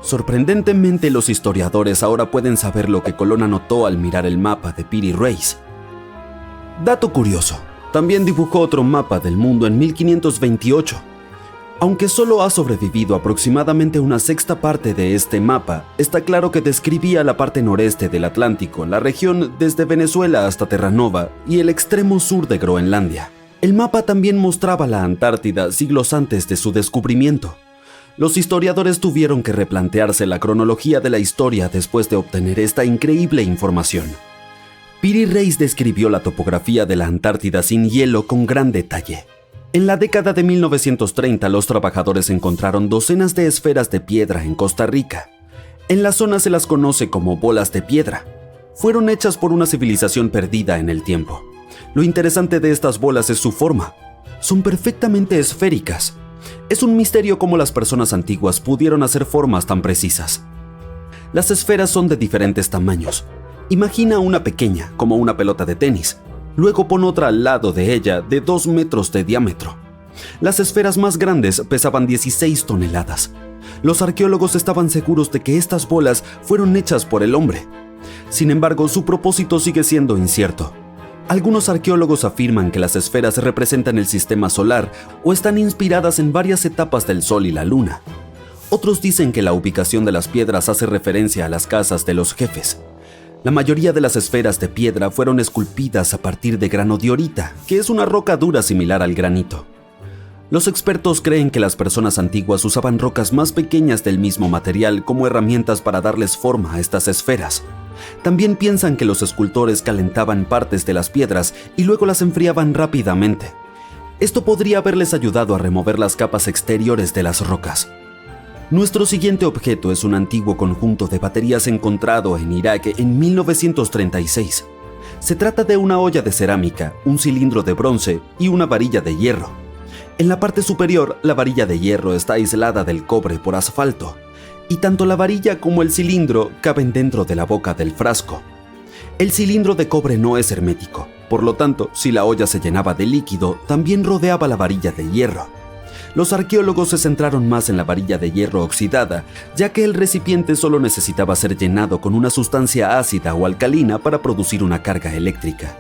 Sorprendentemente, los historiadores ahora pueden saber lo que Colón anotó al mirar el mapa de Piri Reis. Dato curioso, también dibujó otro mapa del mundo en 1528. Aunque solo ha sobrevivido aproximadamente una sexta parte de este mapa, está claro que describía la parte noreste del Atlántico, la región desde Venezuela hasta Terranova y el extremo sur de Groenlandia. El mapa también mostraba la Antártida siglos antes de su descubrimiento. Los historiadores tuvieron que replantearse la cronología de la historia después de obtener esta increíble información. Piri Reis describió la topografía de la Antártida sin hielo con gran detalle. En la década de 1930, los trabajadores encontraron docenas de esferas de piedra en Costa Rica. En la zona se las conoce como bolas de piedra. Fueron hechas por una civilización perdida en el tiempo. Lo interesante de estas bolas es su forma. Son perfectamente esféricas. Es un misterio cómo las personas antiguas pudieron hacer formas tan precisas. Las esferas son de diferentes tamaños. Imagina una pequeña, como una pelota de tenis. Luego pon otra al lado de ella de 2 metros de diámetro. Las esferas más grandes pesaban 16 toneladas. Los arqueólogos estaban seguros de que estas bolas fueron hechas por el hombre. Sin embargo, su propósito sigue siendo incierto. Algunos arqueólogos afirman que las esferas representan el sistema solar o están inspiradas en varias etapas del Sol y la Luna. Otros dicen que la ubicación de las piedras hace referencia a las casas de los jefes. La mayoría de las esferas de piedra fueron esculpidas a partir de granodiorita, que es una roca dura similar al granito. Los expertos creen que las personas antiguas usaban rocas más pequeñas del mismo material como herramientas para darles forma a estas esferas. También piensan que los escultores calentaban partes de las piedras y luego las enfriaban rápidamente. Esto podría haberles ayudado a remover las capas exteriores de las rocas. Nuestro siguiente objeto es un antiguo conjunto de baterías encontrado en Irak en 1936. Se trata de una olla de cerámica, un cilindro de bronce y una varilla de hierro. En la parte superior, la varilla de hierro está aislada del cobre por asfalto, y tanto la varilla como el cilindro caben dentro de la boca del frasco. El cilindro de cobre no es hermético, por lo tanto, si la olla se llenaba de líquido, también rodeaba la varilla de hierro. Los arqueólogos se centraron más en la varilla de hierro oxidada, ya que el recipiente solo necesitaba ser llenado con una sustancia ácida o alcalina para producir una carga eléctrica.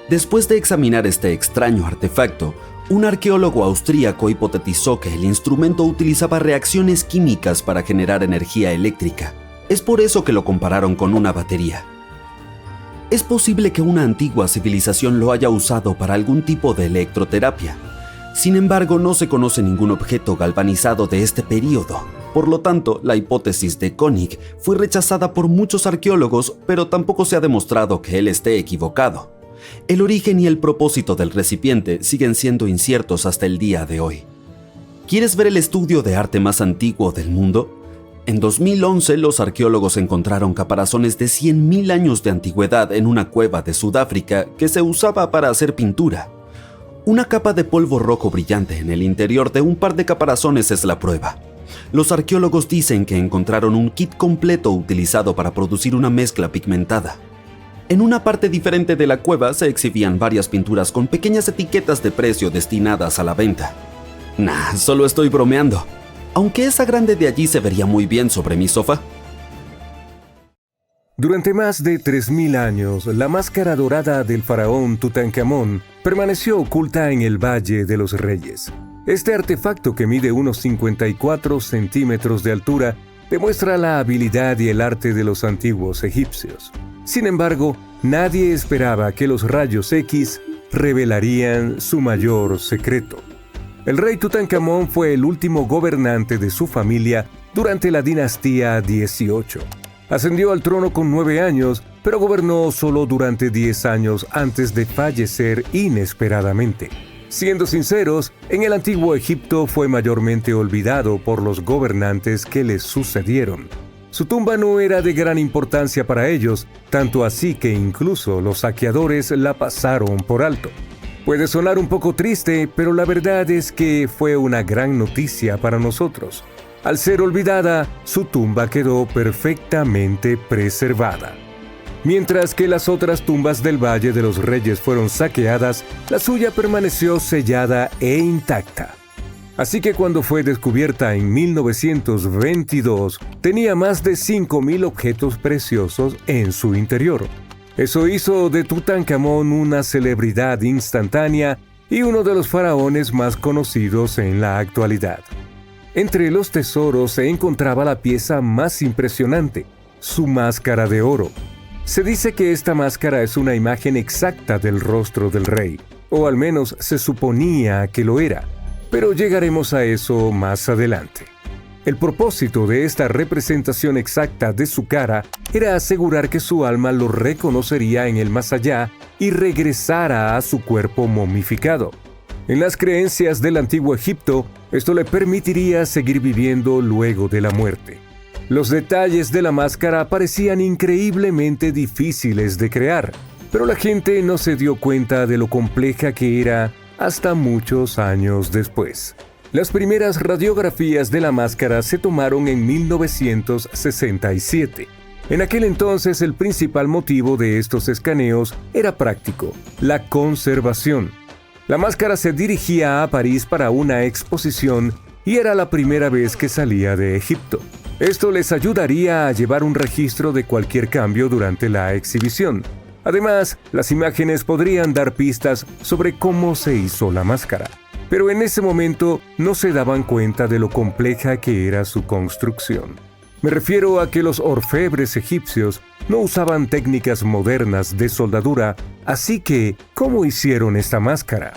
Después de examinar este extraño artefacto, un arqueólogo austríaco hipotetizó que el instrumento utilizaba reacciones químicas para generar energía eléctrica. Es por eso que lo compararon con una batería. Es posible que una antigua civilización lo haya usado para algún tipo de electroterapia. Sin embargo, no se conoce ningún objeto galvanizado de este período. Por lo tanto, la hipótesis de Koenig fue rechazada por muchos arqueólogos, pero tampoco se ha demostrado que él esté equivocado. El origen y el propósito del recipiente siguen siendo inciertos hasta el día de hoy. ¿Quieres ver el estudio de arte más antiguo del mundo? En 2011, los arqueólogos encontraron caparazones de 100.000 años de antigüedad en una cueva de Sudáfrica que se usaba para hacer pintura. Una capa de polvo rojo brillante en el interior de un par de caparazones es la prueba. Los arqueólogos dicen que encontraron un kit completo utilizado para producir una mezcla pigmentada. En una parte diferente de la cueva se exhibían varias pinturas con pequeñas etiquetas de precio destinadas a la venta. Nah, solo estoy bromeando. Aunque esa grande de allí se vería muy bien sobre mi sofá. Durante más de 3.000 años, la máscara dorada del faraón Tutankamón permaneció oculta en el Valle de los Reyes. Este artefacto, que mide unos 54 centímetros de altura, demuestra la habilidad y el arte de los antiguos egipcios. Sin embargo, nadie esperaba que los rayos X revelarían su mayor secreto. El rey Tutankamón fue el último gobernante de su familia durante la dinastía 18. Ascendió al trono con 9 años, pero gobernó solo durante 10 años antes de fallecer inesperadamente. Siendo sinceros, en el antiguo Egipto fue mayormente olvidado por los gobernantes que le sucedieron. Su tumba no era de gran importancia para ellos, tanto así que incluso los saqueadores la pasaron por alto. Puede sonar un poco triste, pero la verdad es que fue una gran noticia para nosotros. Al ser olvidada, su tumba quedó perfectamente preservada. Mientras que las otras tumbas del Valle de los Reyes fueron saqueadas, la suya permaneció sellada e intacta. Así que cuando fue descubierta en 1922, tenía más de 5.000 objetos preciosos en su interior. Eso hizo de Tutankamón una celebridad instantánea y uno de los faraones más conocidos en la actualidad. Entre los tesoros se encontraba la pieza más impresionante, su máscara de oro. Se dice que esta máscara es una imagen exacta del rostro del rey, o al menos se suponía que lo era. Pero llegaremos a eso más adelante. El propósito de esta representación exacta de su cara era asegurar que su alma lo reconocería en el más allá y regresara a su cuerpo momificado. En las creencias del antiguo Egipto, esto le permitiría seguir viviendo luego de la muerte. Los detalles de la máscara parecían increíblemente difíciles de crear, pero la gente no se dio cuenta de lo compleja que era hasta muchos años después. Las primeras radiografías de la máscara se tomaron en 1967. En aquel entonces el principal motivo de estos escaneos era práctico, la conservación. La máscara se dirigía a París para una exposición y era la primera vez que salía de Egipto. Esto les ayudaría a llevar un registro de cualquier cambio durante la exhibición. Además, las imágenes podrían dar pistas sobre cómo se hizo la máscara. Pero en ese momento no se daban cuenta de lo compleja que era su construcción. Me refiero a que los orfebres egipcios no usaban técnicas modernas de soldadura, así que, ¿cómo hicieron esta máscara?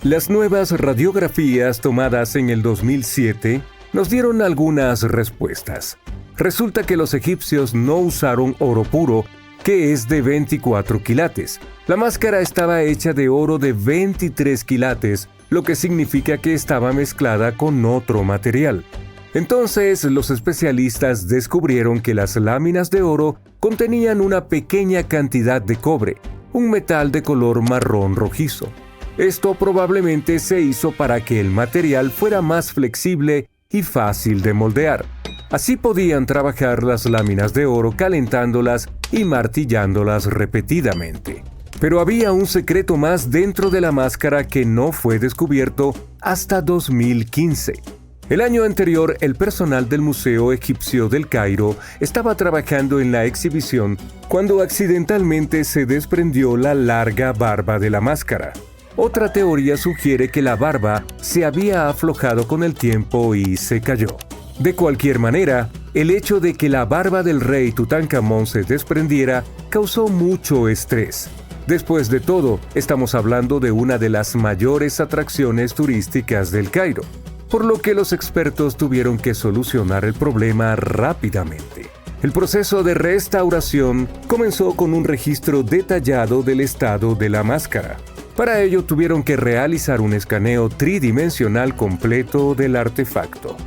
Las nuevas radiografías tomadas en el 2007 nos dieron algunas respuestas. Resulta que los egipcios no usaron oro puro, que es de 24 quilates. La máscara estaba hecha de oro de 23 quilates, lo que significa que estaba mezclada con otro material. Entonces, los especialistas descubrieron que las láminas de oro contenían una pequeña cantidad de cobre, un metal de color marrón rojizo. Esto probablemente se hizo para que el material fuera más flexible y fácil de moldear. Así podían trabajar las láminas de oro calentándolas y martillándolas repetidamente. Pero había un secreto más dentro de la máscara que no fue descubierto hasta 2015. El año anterior, el personal del Museo Egipcio del Cairo estaba trabajando en la exhibición cuando accidentalmente se desprendió la larga barba de la máscara. Otra teoría sugiere que la barba se había aflojado con el tiempo y se cayó. De cualquier manera, el hecho de que la barba del rey Tutankamón se desprendiera causó mucho estrés. Después de todo, estamos hablando de una de las mayores atracciones turísticas del Cairo, por lo que los expertos tuvieron que solucionar el problema rápidamente. El proceso de restauración comenzó con un registro detallado del estado de la máscara. Para ello tuvieron que realizar un escaneo tridimensional completo del artefacto.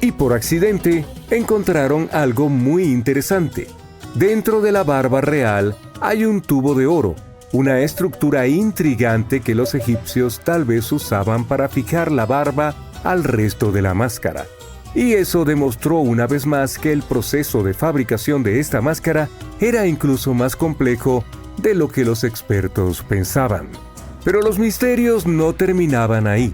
Y por accidente, encontraron algo muy interesante. Dentro de la barba real hay un tubo de oro, una estructura intrigante que los egipcios tal vez usaban para fijar la barba al resto de la máscara. Y eso demostró una vez más que el proceso de fabricación de esta máscara era incluso más complejo de lo que los expertos pensaban. Pero los misterios no terminaban ahí.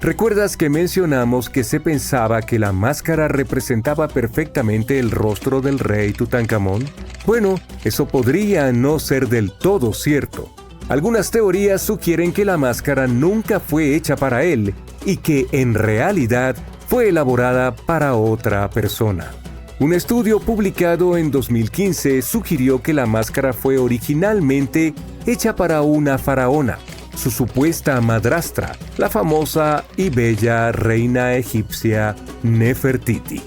¿Recuerdas que mencionamos que se pensaba que la máscara representaba perfectamente el rostro del rey Tutankamón? Bueno, eso podría no ser del todo cierto. Algunas teorías sugieren que la máscara nunca fue hecha para él y que en realidad fue elaborada para otra persona. Un estudio publicado en 2015 sugirió que la máscara fue originalmente hecha para una faraona, su supuesta madrastra, la famosa y bella reina egipcia Nefertiti.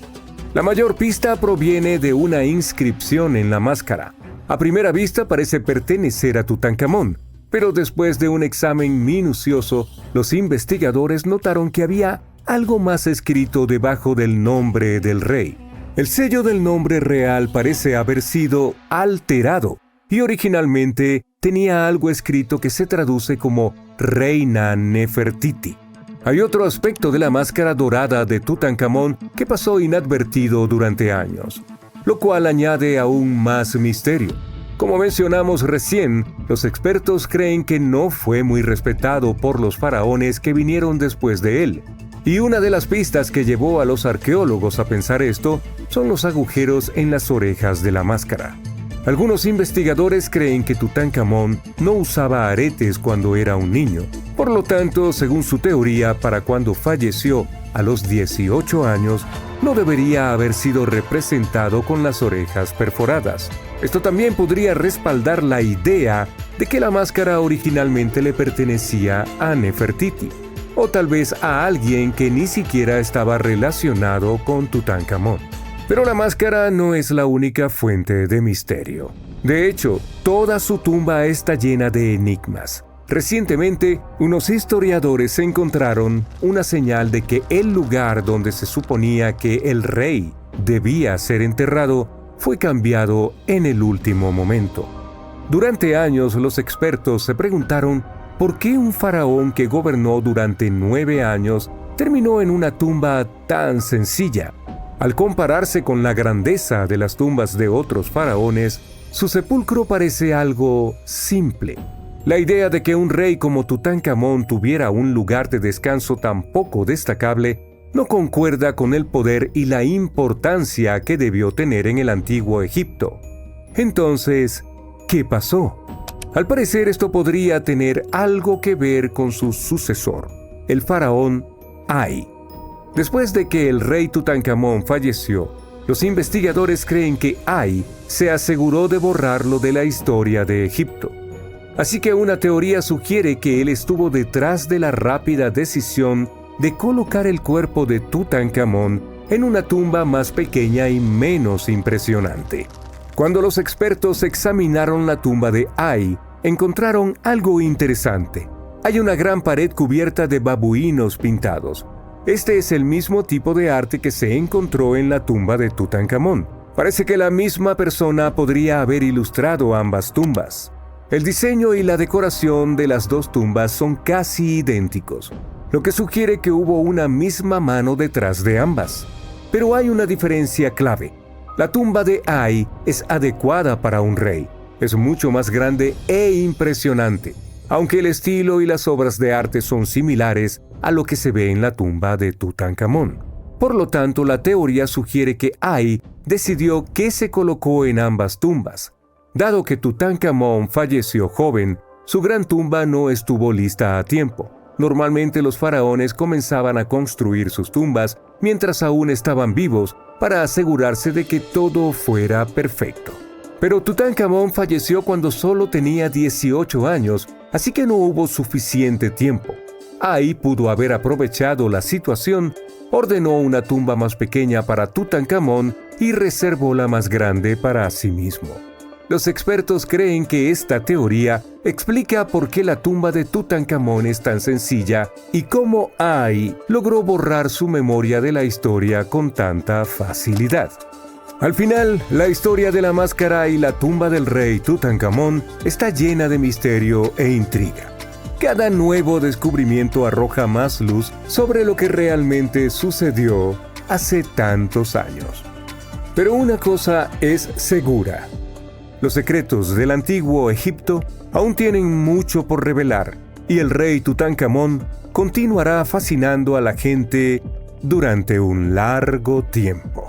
La mayor pista proviene de una inscripción en la máscara. A primera vista parece pertenecer a Tutankamón, pero después de un examen minucioso, los investigadores notaron que había algo más escrito debajo del nombre del rey. El sello del nombre real parece haber sido alterado y originalmente tenía algo escrito que se traduce como Reina Nefertiti. Hay otro aspecto de la máscara dorada de Tutankamón que pasó inadvertido durante años, lo cual añade aún más misterio. Como mencionamos recién, los expertos creen que no fue muy respetado por los faraones que vinieron después de él. Y una de las pistas que llevó a los arqueólogos a pensar esto son los agujeros en las orejas de la máscara. Algunos investigadores creen que Tutankamón no usaba aretes cuando era un niño. Por lo tanto, según su teoría, para cuando falleció a los 18 años, no debería haber sido representado con las orejas perforadas. Esto también podría respaldar la idea de que la máscara originalmente le pertenecía a Nefertiti, o tal vez a alguien que ni siquiera estaba relacionado con Tutankamón. Pero la máscara no es la única fuente de misterio. De hecho, toda su tumba está llena de enigmas. Recientemente, unos historiadores encontraron una señal de que el lugar donde se suponía que el rey debía ser enterrado fue cambiado en el último momento. Durante años, los expertos se preguntaron por qué un faraón que gobernó durante 9 años terminó en una tumba tan sencilla. Al compararse con la grandeza de las tumbas de otros faraones, su sepulcro parece algo simple. La idea de que un rey como Tutankamón tuviera un lugar de descanso tan poco destacable no concuerda con el poder y la importancia que debió tener en el antiguo Egipto. Entonces, ¿qué pasó? Al parecer esto podría tener algo que ver con su sucesor, el faraón Ay. Después de que el rey Tutankamón falleció, los investigadores creen que Ay se aseguró de borrarlo de la historia de Egipto. Así que una teoría sugiere que él estuvo detrás de la rápida decisión de colocar el cuerpo de Tutankamón en una tumba más pequeña y menos impresionante. Cuando los expertos examinaron la tumba de Ay, encontraron algo interesante. Hay una gran pared cubierta de babuinos pintados. Este es el mismo tipo de arte que se encontró en la tumba de Tutankamón. Parece que la misma persona podría haber ilustrado ambas tumbas. El diseño y la decoración de las dos tumbas son casi idénticos, lo que sugiere que hubo una misma mano detrás de ambas. Pero hay una diferencia clave. La tumba de Ay es adecuada para un rey. Es mucho más grande e impresionante, aunque el estilo y las obras de arte son similares a lo que se ve en la tumba de Tutankamón. Por lo tanto, la teoría sugiere que Ay decidió qué se colocó en ambas tumbas. Dado que Tutankamón falleció joven, su gran tumba no estuvo lista a tiempo. Normalmente los faraones comenzaban a construir sus tumbas mientras aún estaban vivos para asegurarse de que todo fuera perfecto. Pero Tutankamón falleció cuando solo tenía 18 años, así que no hubo suficiente tiempo. Ay pudo haber aprovechado la situación, ordenó una tumba más pequeña para Tutankamón y reservó la más grande para sí mismo. Los expertos creen que esta teoría explica por qué la tumba de Tutankamón es tan sencilla y cómo Ay logró borrar su memoria de la historia con tanta facilidad. Al final, la historia de la máscara y la tumba del rey Tutankamón está llena de misterio e intriga. Cada nuevo descubrimiento arroja más luz sobre lo que realmente sucedió hace tantos años. Pero una cosa es segura. Los secretos del antiguo Egipto aún tienen mucho por revelar y el rey Tutankamón continuará fascinando a la gente durante un largo tiempo.